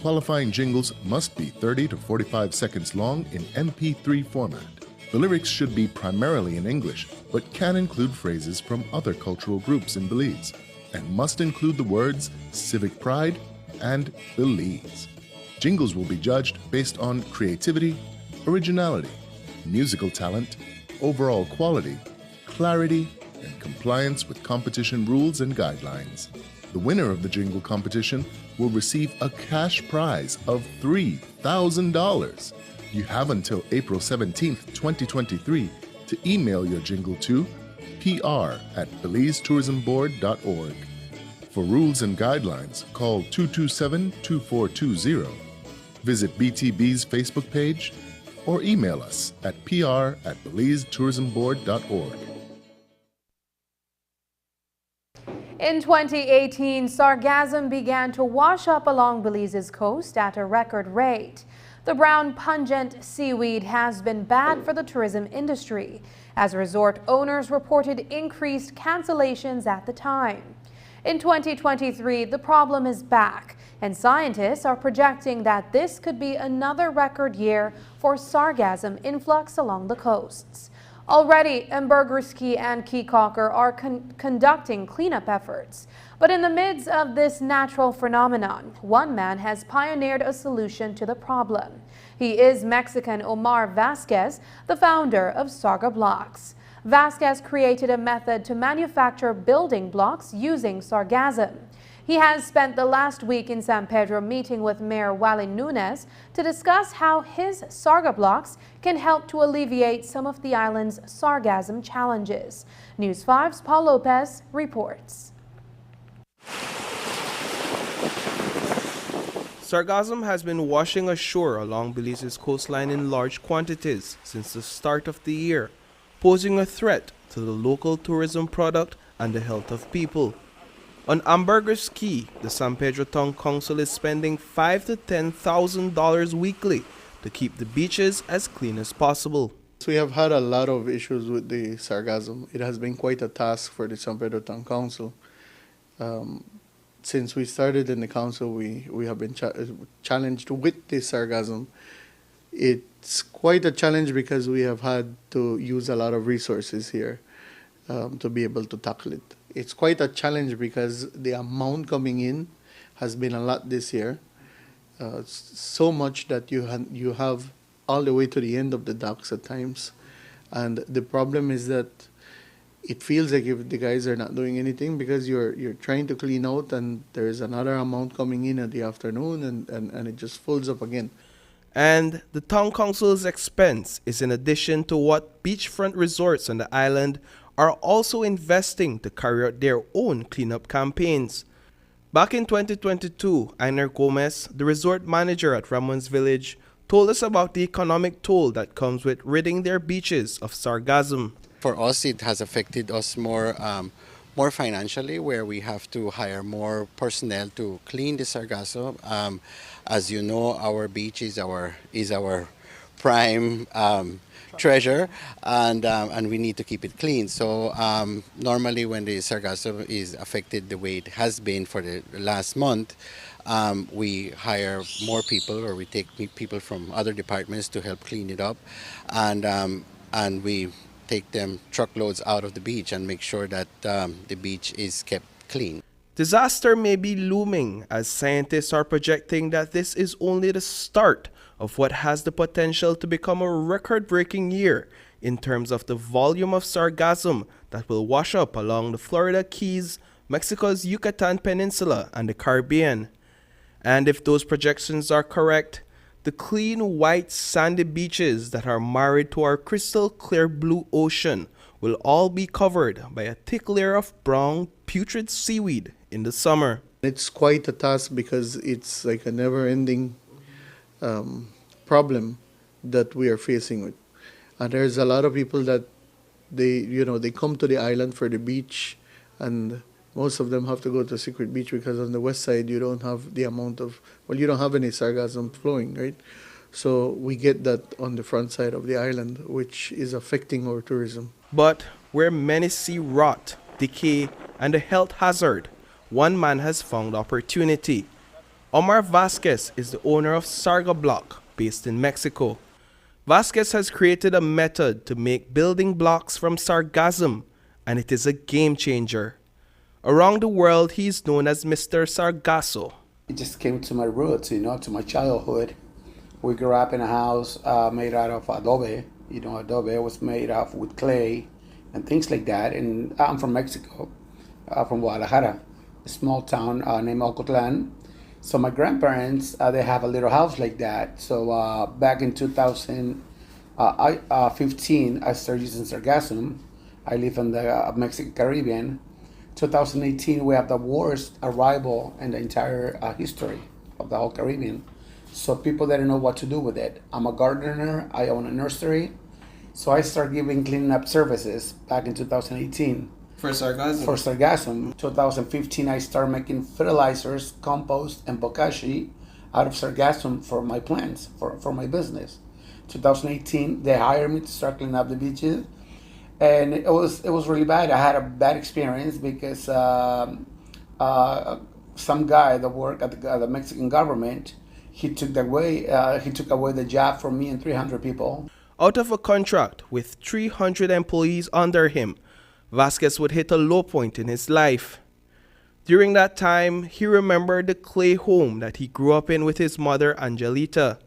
Qualifying jingles must be 30 to 45 seconds long in MP3 format. The lyrics should be primarily in English, but can include phrases from other cultural groups in Belize, and must include the words civic pride and Belize. Jingles will be judged based on creativity, originality, musical talent, overall quality, clarity, and compliance with competition rules and guidelines. The winner of the jingle competition will receive a cash prize of $3,000. You have until April 17th, 2023 to email your jingle to pr@belizetourismboard.org. For rules and guidelines, call 227-2420, visit BTB's Facebook page, or email us at pr@belizetourismboard.org. In 2018, sargassum began to wash up along Belize's coast at a record rate. The brown, pungent seaweed has been bad for the tourism industry, as resort owners reported increased cancellations at the time. In 2023, the problem is back, and scientists are projecting that this could be another record year for sargassum influx along the coasts. Already, Mbergerski and Keycocker are conducting cleanup efforts. But in the midst of this natural phenomenon, one man has pioneered a solution to the problem. He is Mexican Omar Vasquez, the founder of Sarga Blocks. Vasquez created a method to manufacture building blocks using sargassum. He has spent the last week in San Pedro meeting with Mayor Wally Nunes to discuss how his Sarga Blocks can help to alleviate some of the island's sargassum challenges. News 5's Paul Lopez reports. Sargassum has been washing ashore along Belize's coastline in large quantities since the start of the year, posing a threat to the local tourism product and the health of people. On Ambergris Key, the San Pedro Town Council is spending $5,000 to $10,000 weekly to keep the beaches as clean as possible. So we have had a lot of issues with the sargassum. It has been quite a task for the San Pedro Town Council. Since we started in the council, we have been challenged with the sargassum. It's quite a challenge because we have had to use a lot of resources here to be able to tackle it. It's quite a challenge because the amount coming in has been a lot this year, so much that you have all the way to the end of the docks at times. And the problem is that it feels like if the guys are not doing anything because you're trying to clean out and there's another amount coming in at the afternoon and it just folds up again. And the town council's expense is in addition to what beachfront resorts on the island are also investing to carry out their own cleanup campaigns. Back in 2022, Einer Gomez, the resort manager at Ramon's Village, told us about the economic toll that comes with ridding their beaches of sargassum. For us, it has affected us more financially, where we have to hire more personnel to clean the sargassum. As you know, our beach is our prime treasure, and we need to keep it clean. So normally when the sargassum is affected the way it has been for the last month, we hire more people, or we take people from other departments to help clean it up, and we take them truckloads out of the beach and make sure that the beach is kept clean. Disaster may be looming as scientists are projecting that this is only the start of what has the potential to become a record-breaking year in terms of the volume of sargassum that will wash up along the Florida Keys, Mexico's Yucatan Peninsula, and the Caribbean. And if those projections are correct, the clean, white, sandy beaches that are married to our crystal clear blue ocean will all be covered by a thick layer of brown, putrid seaweed in the summer. It's quite a task because it's like a never-ending problem that we are facing with. And there's a lot of people that they come to the island for the beach, and most of them have to go to Secret Beach because on the west side you don't have the amount of, you don't have any sargassum flowing, right? So we get that on the front side of the island, which is affecting our tourism. But where many see rot, decay, and a health hazard, one man has found opportunity. Omar Vasquez is the owner of Sarga Block, based in Mexico. Vasquez has created a method to make building blocks from sargassum, and it is a game changer. Around the world, he is known as Mr. Sargasso. It just came to my roots, to my childhood. We grew up in a house made out of adobe. Adobe was made with clay and things like that. And I'm from Mexico, from Guadalajara, a small town named Ocotlan. So my grandparents, they have a little house like that. So back in 2015, I started using Sargassum. I live in the Mexican Caribbean. 2018, we have the worst arrival in the entire history of the whole Caribbean. So people didn't know what to do with it. I'm a gardener, I own a nursery. So I started giving cleaning up services back in 2018. For sargassum? For sargassum. 2015, I started making fertilizers, compost, and bokashi out of sargassum for my plants, for my business. 2018, they hired me to start cleaning up the beaches. And it was really bad. I had a bad experience because some guy that worked at the Mexican government, he took away the job from me and 300 people. Out of a contract with 300 employees under him, Vasquez would hit a low point in his life. During that time, he remembered the clay home that he grew up in with his mother, Angelita.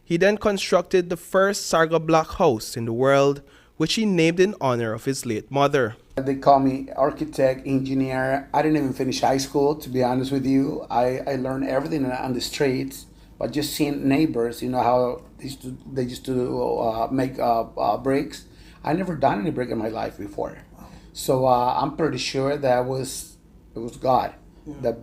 He then constructed the first Sarga block house in the world, which he named in honor of his late mother. They call me architect, engineer. I didn't even finish high school, to be honest with you. I learned everything on the streets, but just seeing neighbors, how they used to make bricks. I never done any brick in my life before. So I'm pretty sure that it was God that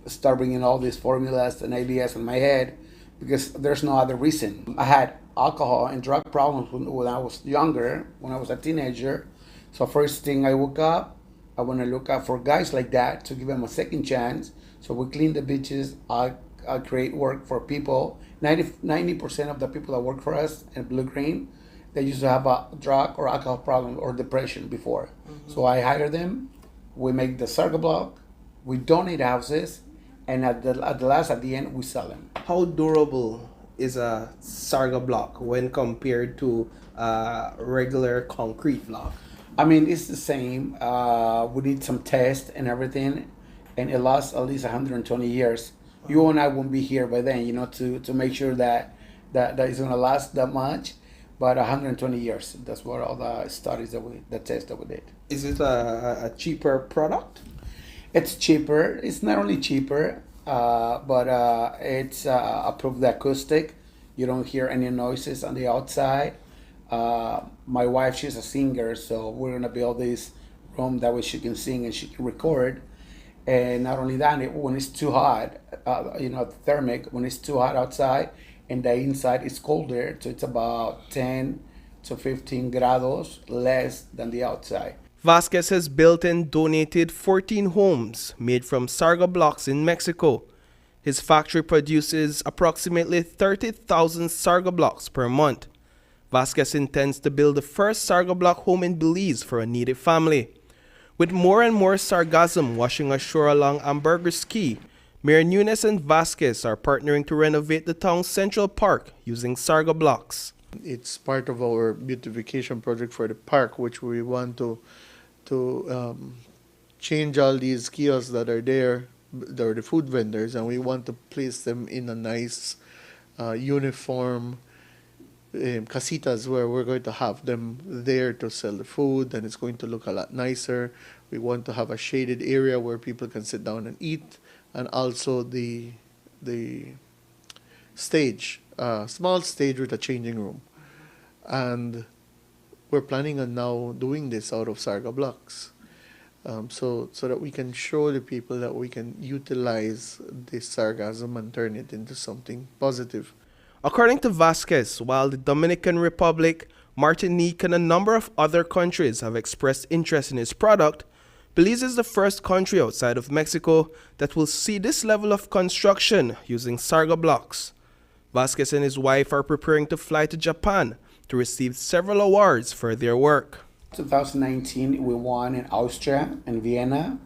started bringing all these formulas and ideas in my head, because there's no other reason. I had alcohol and drug problems when I was younger, when I was a teenager. So first thing I woke up, I want to look out for guys like that to give them a second chance. So we clean the beaches, I create work for people. 90% of the people that work for us in Blue Green, they used to have a drug or alcohol problem or depression before. Mm-hmm. So I hire them, we make the Sarga block, we donate houses, and at the end, we sell them. How durable is a Sarga block when compared to a regular concrete block? I mean, it's the same. We need some tests and everything, and it lasts at least 120 years. You and I won't be here by then, to make sure that it's going to last that much. But 120 years, that's what all the studies the tests that we did. Is it a cheaper product? It's cheaper. It's not only cheaper, but it's approved acoustic. You don't hear any noises on the outside. My wife, she's a singer, so we're gonna build this room that way she can sing and she can record. And not only that, when it's too hot, thermic, when it's too hot outside and the inside is colder, so it's about 10 to 15 grados less than the outside. Vasquez has built and donated 14 homes made from Sarga blocks in Mexico. His factory produces approximately 30,000 Sarga blocks per month. Vasquez intends to build the first Sarga block home in Belize for a needy family. With more and more sargassum washing ashore along Ambergris Key, Mayor Nunes and Vasquez are partnering to renovate the town's Central Park using Sarga blocks. It's part of our beautification project for the park, which we want to change all these kiosks that are there. They're the food vendors, and we want to place them in a nice uniform casitas where we're going to have them there to sell the food, and it's going to look a lot nicer. We want to have a shaded area where people can sit down and eat, and also the stage, small stage with a changing room. And we're planning on now doing this out of Sarga blocks. So that we can show the people that we can utilize this sargassum and turn it into something positive. According to Vasquez, while the Dominican Republic, Martinique, and a number of other countries have expressed interest in his product, Belize is the first country outside of Mexico that will see this level of construction using Sarga blocks. Vasquez and his wife are preparing to fly to Japan to receive several awards for their work. 2019, we won in Austria and Vienna,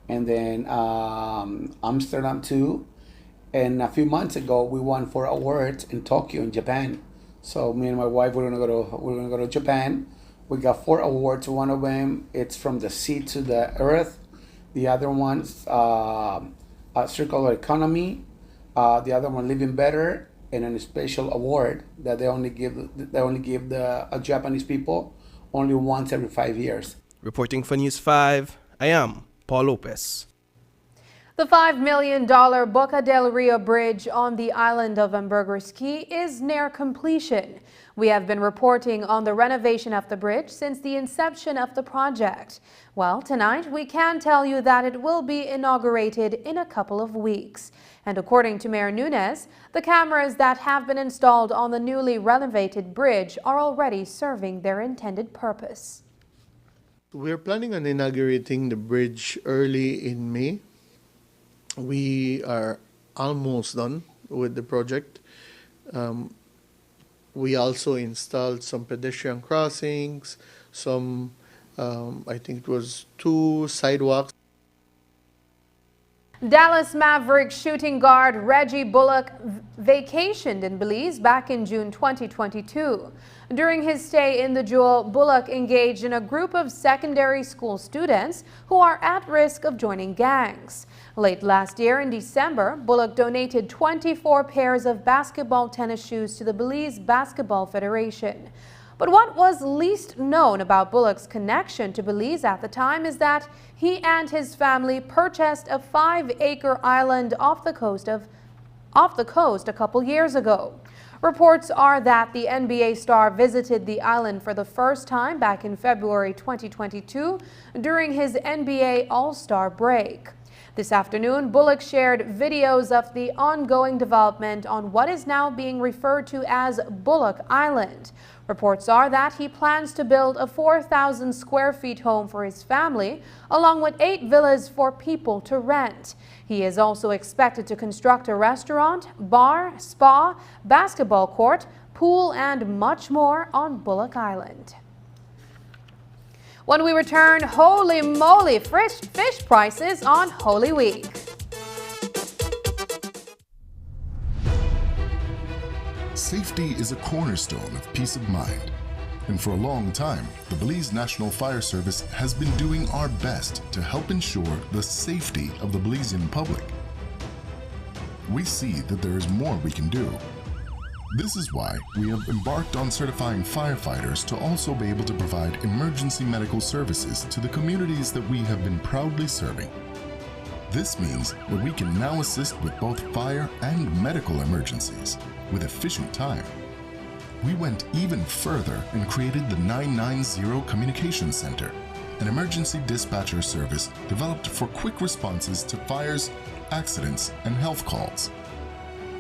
and then Amsterdam too. And a few months ago, we won 4 awards in Tokyo, in Japan. So me and my wife, we're gonna go to Japan. We got 4 awards. One of them, it's from the sea to the earth. The other one's circular economy. The other one, living better, and a special award that they only give the Japanese people only once every 5 years. Reporting for News 5, I am Paul Lopez. The $5 million Boca del Rio Bridge on the island of Ambergris Caye is near completion. We have been reporting on the renovation of the bridge since the inception of the project. Well, tonight we can tell you that it will be inaugurated in a couple of weeks. And according to Mayor Nunes, the cameras that have been installed on the newly renovated bridge are already serving their intended purpose. We're planning on inaugurating the bridge early in May. We are almost done with the project. We also installed some pedestrian crossings, some, I think it was 2 sidewalks. Dallas Mavericks shooting guard Reggie Bullock vacationed in Belize back in June 2022. During his stay in the Jewel, Bullock engaged in a group of secondary school students who are at risk of joining gangs. Late last year in December, Bullock donated 24 pairs of basketball tennis shoes to the Belize Basketball Federation. But what was least known about Bullock's connection to Belize at the time is that he and his family purchased a 5-acre island off the coast a couple years ago. Reports are that the NBA star visited the island for the first time back in February 2022 during his NBA All-Star break. This afternoon, Bullock shared videos of the ongoing development on what is now being referred to as Bullock Island. Reports are that he plans to build a 4,000 square feet home for his family, along with 8 villas for people to rent. He is also expected to construct a restaurant, bar, spa, basketball court, pool, and much more on Bullock Island. When we return, holy moly, fish prices on Holy Week. Safety is a cornerstone of peace of mind. And for a long time, the Belize National Fire Service has been doing our best to help ensure the safety of the Belizean public. We see that there is more we can do. This is why we have embarked on certifying firefighters to also be able to provide emergency medical services to the communities that we have been proudly serving. This means that we can now assist with both fire and medical emergencies with efficient time. We went even further and created the 990 Communication Center, an emergency dispatcher service developed for quick responses to fires, accidents, and health calls.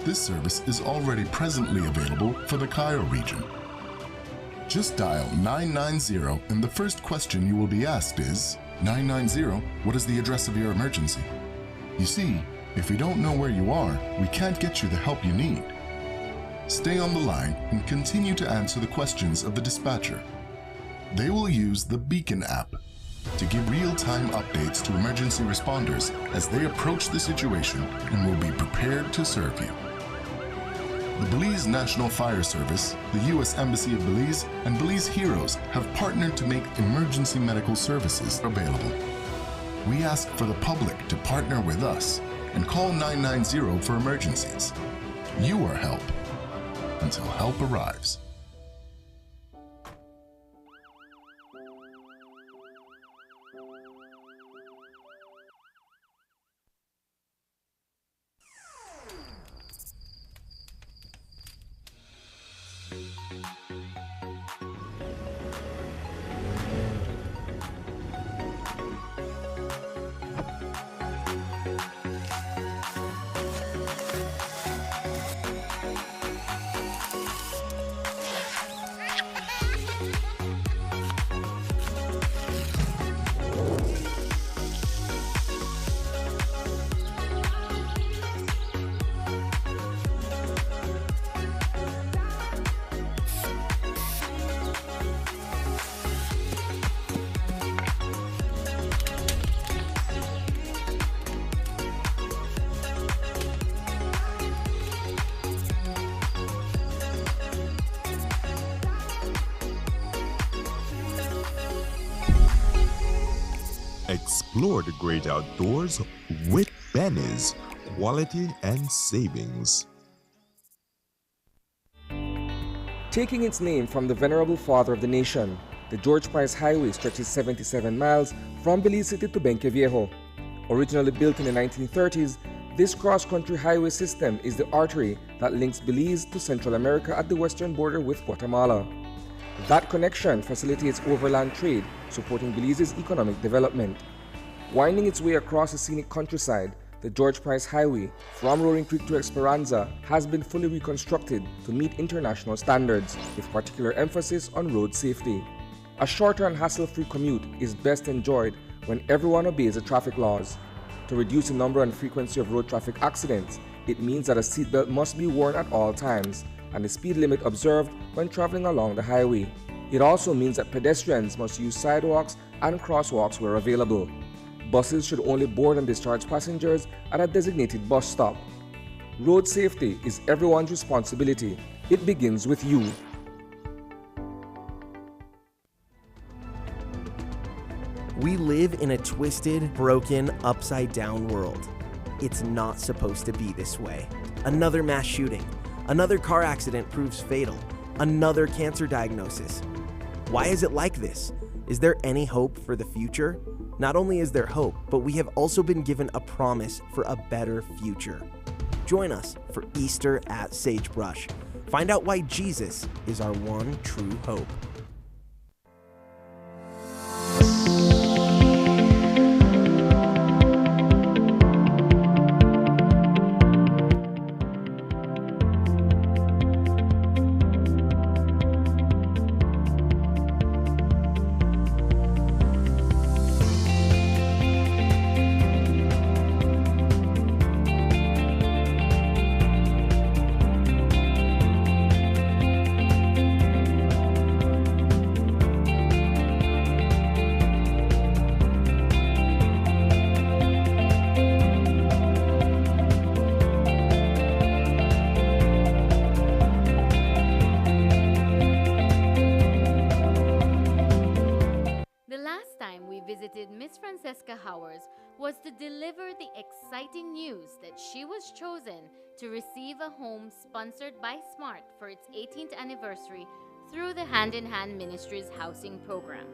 This service is already presently available for the Cairo region. Just dial 990 and the first question you will be asked is, 990, what is the address of your emergency? You see, if we don't know where you are, we can't get you the help you need. Stay on the line and continue to answer the questions of the dispatcher. They will use the Beacon app to give real-time updates to emergency responders as they approach the situation and will be prepared to serve you. The Belize National Fire Service, the U.S. Embassy of Belize, and Belize Heroes have partnered to make emergency medical services available. We ask for the public to partner with us and call 990 for emergencies. You are help until help arrives. Explore the great outdoors with Benny's quality and savings. Taking its name from the venerable father of the nation, the George Price Highway stretches 77 miles from Belize City to Benque Viejo. Originally built in the 1930s, this cross-country highway system is the artery that links Belize to Central America at the western border with Guatemala. That connection facilitates overland trade, supporting Belize's economic development. Winding its way across the scenic countryside, the George Price Highway, from Roaring Creek to Esperanza, has been fully reconstructed to meet international standards, with particular emphasis on road safety. A shorter and hassle-free commute is best enjoyed when everyone obeys the traffic laws. To reduce the number and frequency of road traffic accidents, it means that a seatbelt must be worn at all times, and the speed limit observed when traveling along the highway. It also means that pedestrians must use sidewalks and crosswalks where available. Buses should only board and discharge passengers at a designated bus stop. Road safety is everyone's responsibility. It begins with you. We live in a twisted, broken, upside-down world. It's not supposed to be this way. Another mass shooting. Another car accident proves fatal. Another cancer diagnosis. Why is it like this? Is there any hope for the future? Not only is there hope, but we have also been given a promise for a better future. Join us for Easter at Sagebrush. Find out why Jesus is our one true hope. was to deliver the exciting news that she was chosen to receive a home sponsored by SMART for its 18th anniversary through the Hand in Hand Ministries housing program.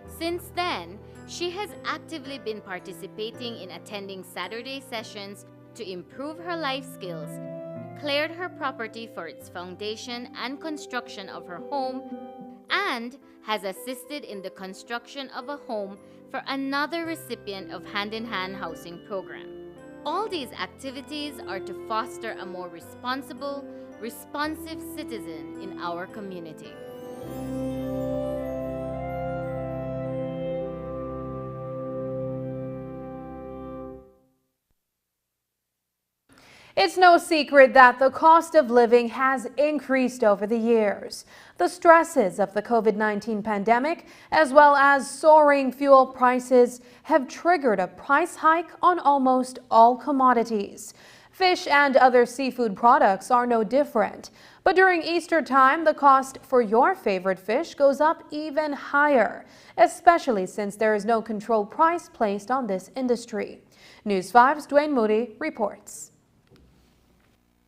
Since then, she has actively been participating in attending Saturday sessions to improve her life skills, cleared her property for its foundation and construction of her home, and has assisted in the construction of a home for another recipient of Hand in Hand housing program. All these activities are to foster a more responsible, responsive citizen in our community. It's no secret that the cost of living has increased over the years. The stresses of the COVID-19 pandemic, as well as soaring fuel prices, have triggered a price hike on almost all commodities. Fish and other seafood products are no different. But during Easter time, the cost for your favorite fish goes up even higher, especially since there is no controlled price placed on this industry. News 5's Dwayne Moody reports.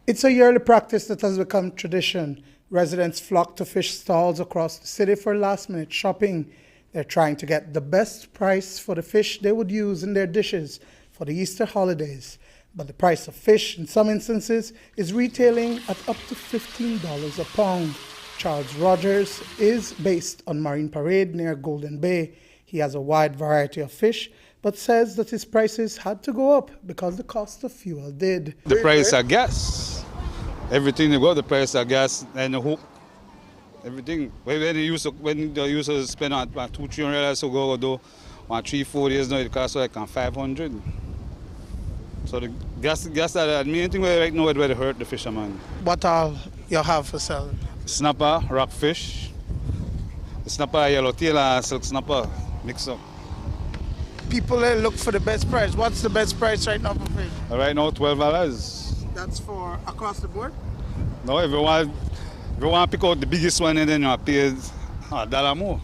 It's a yearly practice that has become tradition. Residents flock to fish stalls across the city for last-minute shopping. They're trying to get the best price for the fish they would use in their dishes for the Easter holidays. But the price of fish, in some instances, is retailing at up to $15 a pound. Charles Rogers is based on Marine Parade near Golden Bay. He has a wide variety of fish, but says that his prices had to go up because the cost of fuel did. The price of gas, everything they go, the price of gas and the hook, everything. When they used to spend on $200-300 to go do 3-4 days now, it costs like $500. So the gas is the main thing right now is where it hurt the fisherman. What all you have for sale? Snapper, rockfish, snapper, yellowtail and silk snapper, mix up. People look for the best price. What's the best price right now for fish? Right now, $12. That's for across the board? No, if you want to pick out the biggest one, and then you pay $1 more.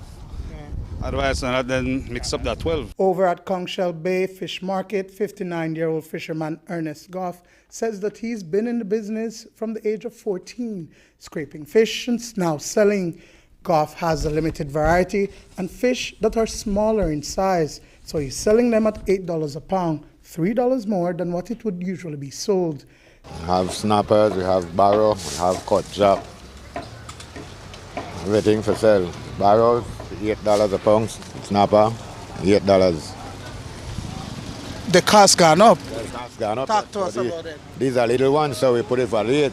Okay. Otherwise, then mix up that 12. Over at Conchal Bay Fish Market, 59-year-old fisherman Ernest Goff says that he's been in the business from the age of 14, scraping fish and now selling. Goff has a limited variety and fish that are smaller in size, so he's selling them at $8 a pound, $3 more than what it would usually be sold. We have snappers, we have barrow, we have cut jack, everything for sale. Barrows, $8 a pound, snapper, $8. The cost gone up. The cost gone up. Talk to us about it. These are little ones, so we put it for 8.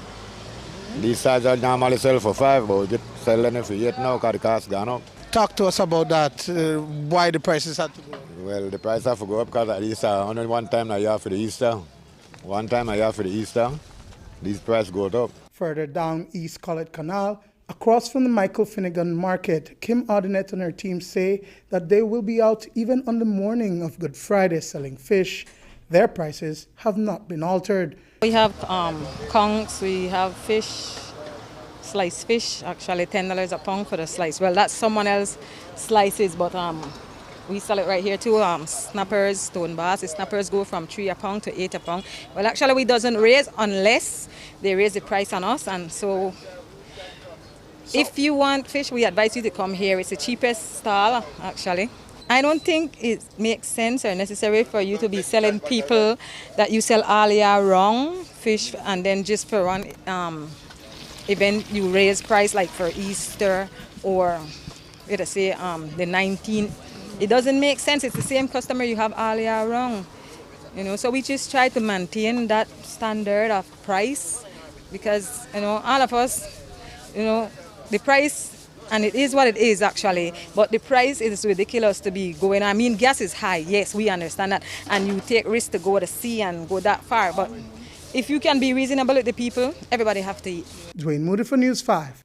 These size are normally sell for 5, but we get selling it for 8 now because the cost gone up. Talk to us about that, why the prices had to go up. Well, the price have to go up because of Easter. Only one time a year for the Easter. One time a year for the Easter, these prices go up. Further down East Collett Canal, across from the Michael Finnegan Market, Kim Ardinet and her team say that they will be out even on the morning of Good Friday selling fish. Their prices have not been altered. We have conchs, we have fish, sliced fish, actually $10 a pound for the slice. Well, that's someone else's slices, but we sell it right here too. Snappers, stone bass, the snappers go from $3 a pound to $8 a pound. Well, actually we doesn't raise unless they raise the price on us, and so if you want fish, we advise you to come here. It's the cheapest stall, actually. I don't think it makes sense or necessary for you to be selling people that you sell all year round fish, and then just for one event you raise price, like for Easter or let us say the 19th. It doesn't make sense. It's the same customer you have all year round. You know, so we just try to maintain that standard of price because, you know, all of us, you know, the price, and it is what it is actually, but the price is ridiculous to be going. I mean, gas is high, yes, we understand that, and you take risks to go to sea and go that far, but if you can be reasonable with the people, everybody have to eat. Dwayne Moody for News 5.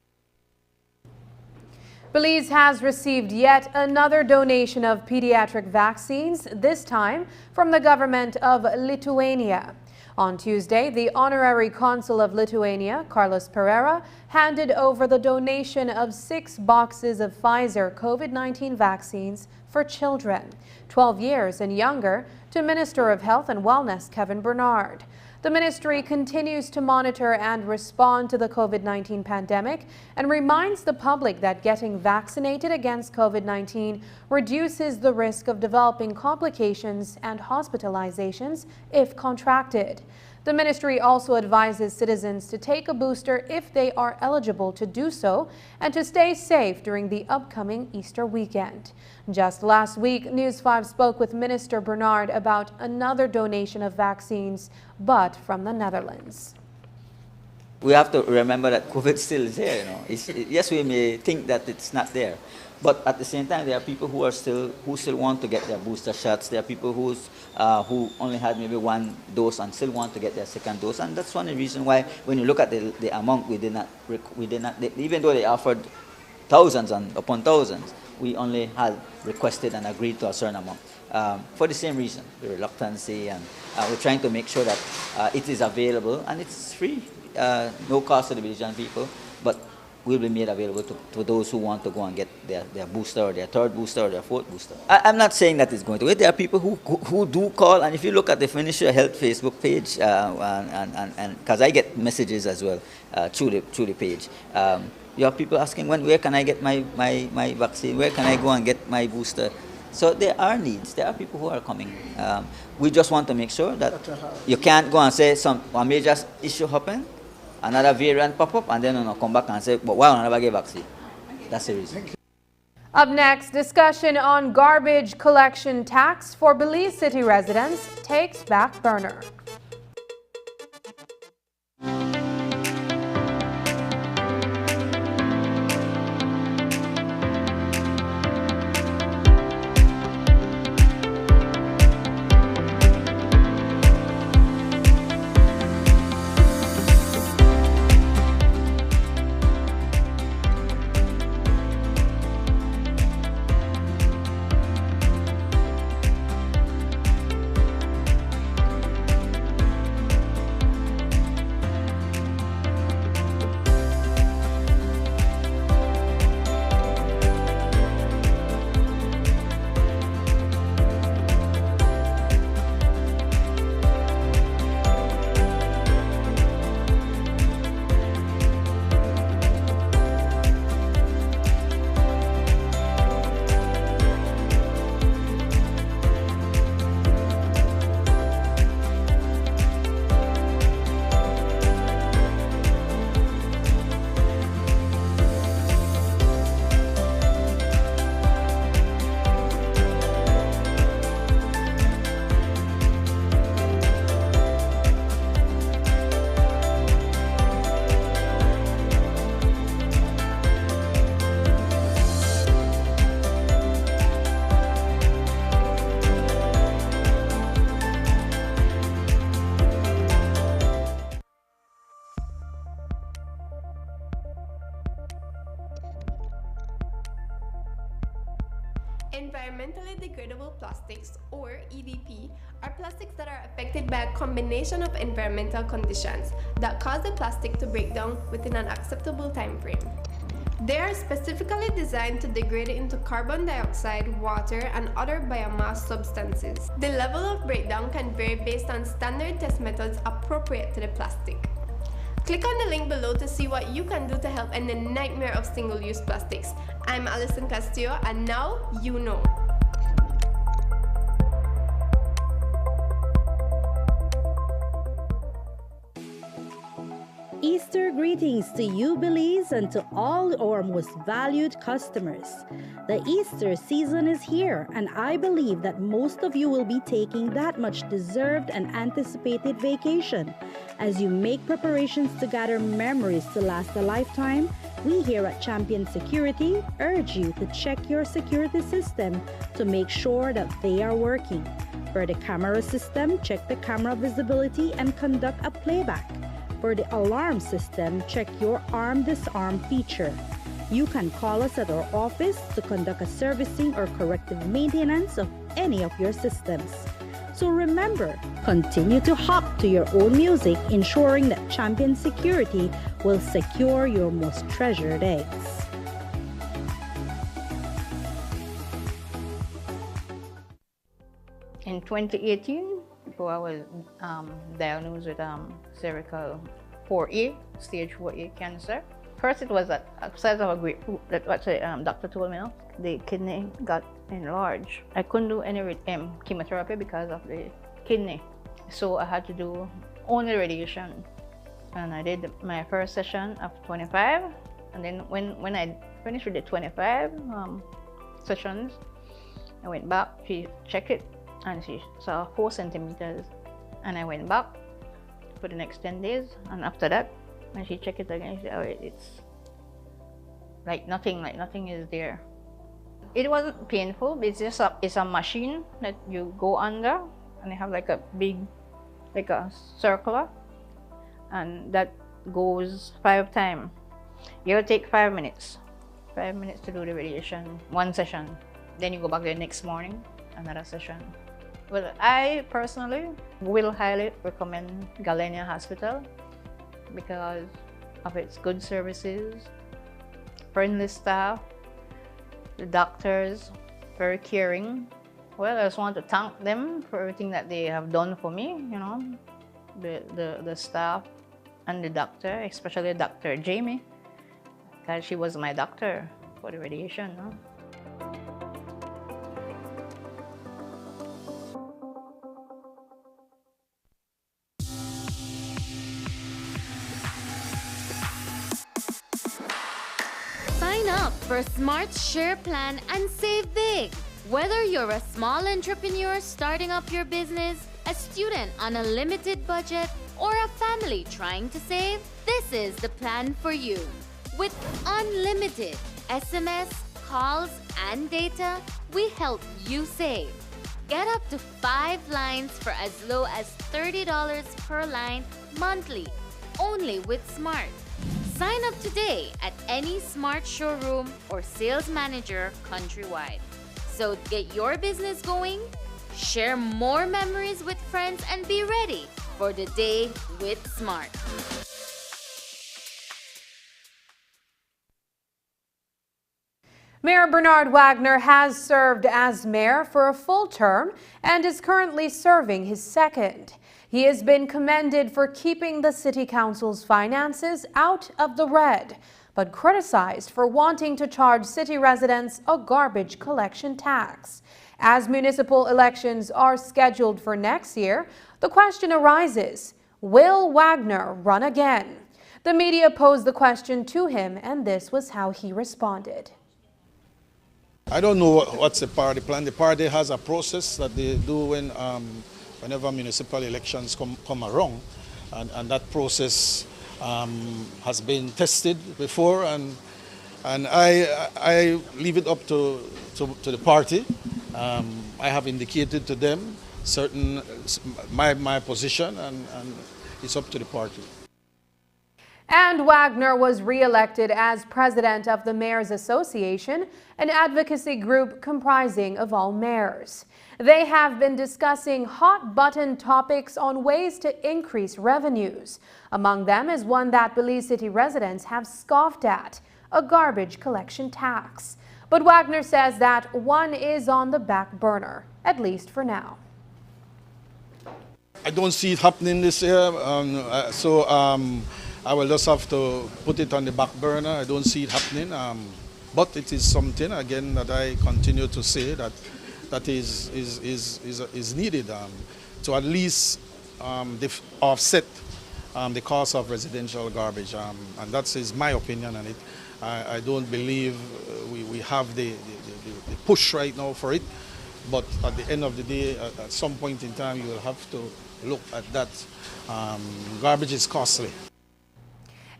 Belize has received yet another donation of pediatric vaccines, this time from the government of Lithuania. On Tuesday, the Honorary Consul of Lithuania, Carlos Pereira, handed over the donation of 6 boxes of Pfizer COVID-19 vaccines for children, 12 years and younger, to Minister of Health and Wellness Kevin Bernard. The ministry continues to monitor and respond to the COVID-19 pandemic and reminds the public that getting vaccinated against COVID-19 reduces the risk of developing complications and hospitalizations if contracted. The ministry also advises citizens to take a booster if they are eligible to do so and to stay safe during the upcoming Easter weekend. Just last week, News 5 spoke with Minister Bernard about another donation of vaccines, but from the Netherlands. We have to remember that COVID still is there. You know, yes, we may think that it's not there, but at the same time, there are people who still want to get their booster shots. There are people who only had maybe 1 dose and still want to get their second dose, and that's one of the reasons why, when you look at the amount, we did not, even though they offered thousands and upon thousands, we only had requested and agreed to a certain amount. For the same reason, the reluctancy, and we're trying to make sure that it is available and it's free, no cost to the Belizean people, but will be made available to those who want to go and get their booster or their 3rd booster or their 4th booster. I'm not saying that it's going to wait. There are people who do call, and if you look at the Ministry of Health Facebook page, and because I get messages as well through the page, you have people asking, where can I get my vaccine? Where can I go and get my booster? So there are needs. There are people who are coming. We just want to make sure that you can't go and say a major issue happened, another variant pop up, and then come back and say, but why don't I never get vaccine? That's the reason. Up next, discussion on garbage collection tax for Belize City residents takes back burner. Environmentally degradable plastics, or EDP, are plastics that are affected by a combination of environmental conditions that cause the plastic to break down within an acceptable time frame. They are specifically designed to degrade into carbon dioxide, water, and other biomass substances. The level of breakdown can vary based on standard test methods appropriate to the plastic. Click on the link below to see what you can do to help end the nightmare of single-use plastics. I'm Alison Castillo, and now you know. Easter greetings to you, Belize, and to all our most valued customers. The Easter season is here, and I believe that most of you will be taking that much deserved and anticipated vacation. As you make preparations to gather memories to last a lifetime, we here at Champion Security urge you to check your security system to make sure that they are working. For the camera system, check the camera visibility and conduct a playback. For the alarm system, check your arm-disarm feature. You can call us at our office to conduct a servicing or corrective maintenance of any of your systems. So remember, continue to hop to your own music, ensuring that Champion Security will secure your most treasured eggs. In 2018, I was diagnosed with cervical 4A, stage 4A cancer. First, it was at the size of a grapefruit. That's what the doctor told me. The kidney got enlarged. I couldn't do any chemotherapy because of the kidney. So I had to do only radiation. And I did my first session of 25. And then when I finished with the 25 sessions, I went back, she checked it, and she saw 4 centimeters. And I went back for the next 10 days. And after that, when she checked it again, she said, oh, it's like nothing is there. It wasn't painful, but it's a machine that you go under, and they have like a big, like a circular, and that goes 5 times. It'll take 5 minutes. 5 minutes to do the radiation, 1 session. Then you go back the next morning, another session. Well, I personally will highly recommend Galenia Hospital because of its good services, friendly staff, the doctors, very caring. Well, I just want to thank them for everything that they have done for me, you know, the staff and the doctor, especially Dr. Jamie, because she was my doctor for the radiation. No? Sign up for Smart Share Plan and save big. Whether you're a small entrepreneur starting up your business, a student on a limited budget, or a family trying to save, this is the plan for you. With unlimited SMS, calls, and data, we help you save. Get up to 5 lines for as low as $30 per line monthly, only with Smart. Sign up today at any Smart showroom or sales manager countrywide. So get your business going, share more memories with friends, and be ready for the day with Smart. Mayor Bernard Wagner has served as mayor for a full term and is currently serving his second. He has been commended for keeping the City Council's finances out of the red, but criticized for wanting to charge city residents a garbage collection tax. As municipal elections are scheduled for next year, the question arises, will Wagner run again? The media posed the question to him, and this was how he responded. I don't know what's the party plan. The party has a process that they do whenever municipal elections come around, and that process has been tested before, and I leave it up to the party. I have indicated to them my position, and it's up to the party. And Wagner was re-elected as president of the Mayors Association, an advocacy group comprising of all mayors. They have been discussing hot-button topics on ways to increase revenues. Among them is one that Belize City residents have scoffed at, a garbage collection tax. But Wagner says that one is on the back burner, at least for now. I don't see it happening this year, I will just have to put it on the back burner. I don't see it happening, but it is something, again, that I continue to say that is needed to at least offset the cost of residential garbage, and that is my opinion on it. I don't believe we have the push right now for it, but at the end of the day, at some point in time, you will have to look at that. Garbage is costly.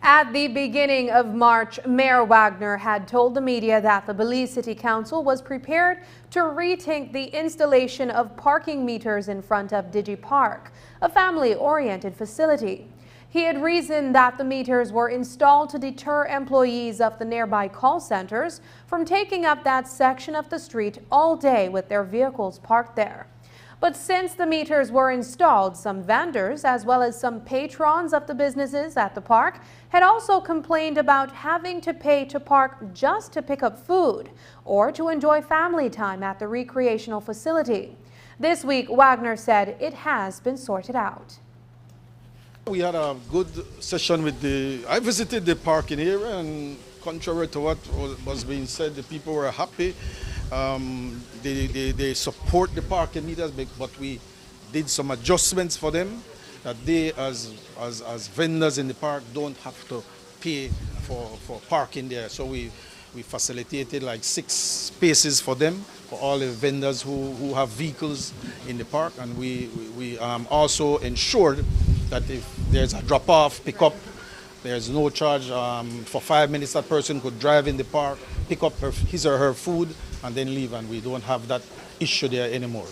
At the beginning of March, Mayor Wagner had told the media that the Belize City Council was prepared to rethink the installation of parking meters in front of Digi Park, a family-oriented facility. He had reasoned that the meters were installed to deter employees of the nearby call centers from taking up that section of the street all day with their vehicles parked there. But since the meters were installed, some vendors, as well as some patrons of the businesses at the park, had also complained about having to pay to park just to pick up food or to enjoy family time at the recreational facility. This week, Wagner said it has been sorted out. We had a good session with I visited the parking area, and contrary to what was being said, the people were happy. They support the parking meters, but we did some adjustments for them that they, as vendors in the park, don't have to pay for parking there. So we facilitated like 6 spaces for them, for all the vendors who have vehicles in the park, and we also ensured that if there's a drop-off, pick-up, there's no charge. For 5 minutes, that person could drive in the park, pick up his or her food, and then leave, and we don't have that issue there anymore.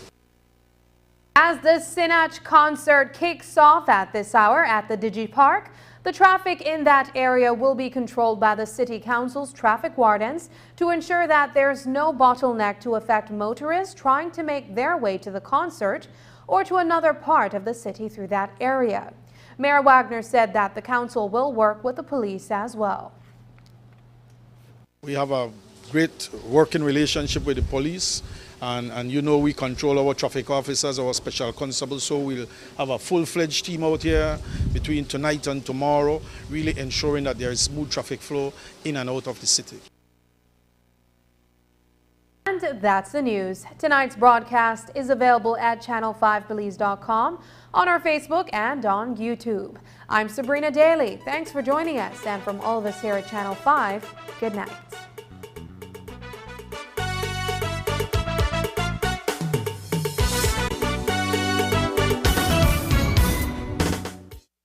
As the Sinach concert kicks off at this hour at the Digi Park, the traffic in that area will be controlled by the City Council's traffic wardens to ensure that there's no bottleneck to affect motorists trying to make their way to the concert or to another part of the city through that area. Mayor Wagner said that the council will work with the police as well. We have a great working relationship with the police, and you know, we control our traffic officers, our special constables, so we'll have a full-fledged team out here between tonight and tomorrow, really ensuring that there is smooth traffic flow in and out of the city. And that's the news. Tonight's broadcast is available at channel5belize.com, on our Facebook and on YouTube. I'm Sabrina Daly. Thanks for joining us, and from all of us here at Channel 5, good night.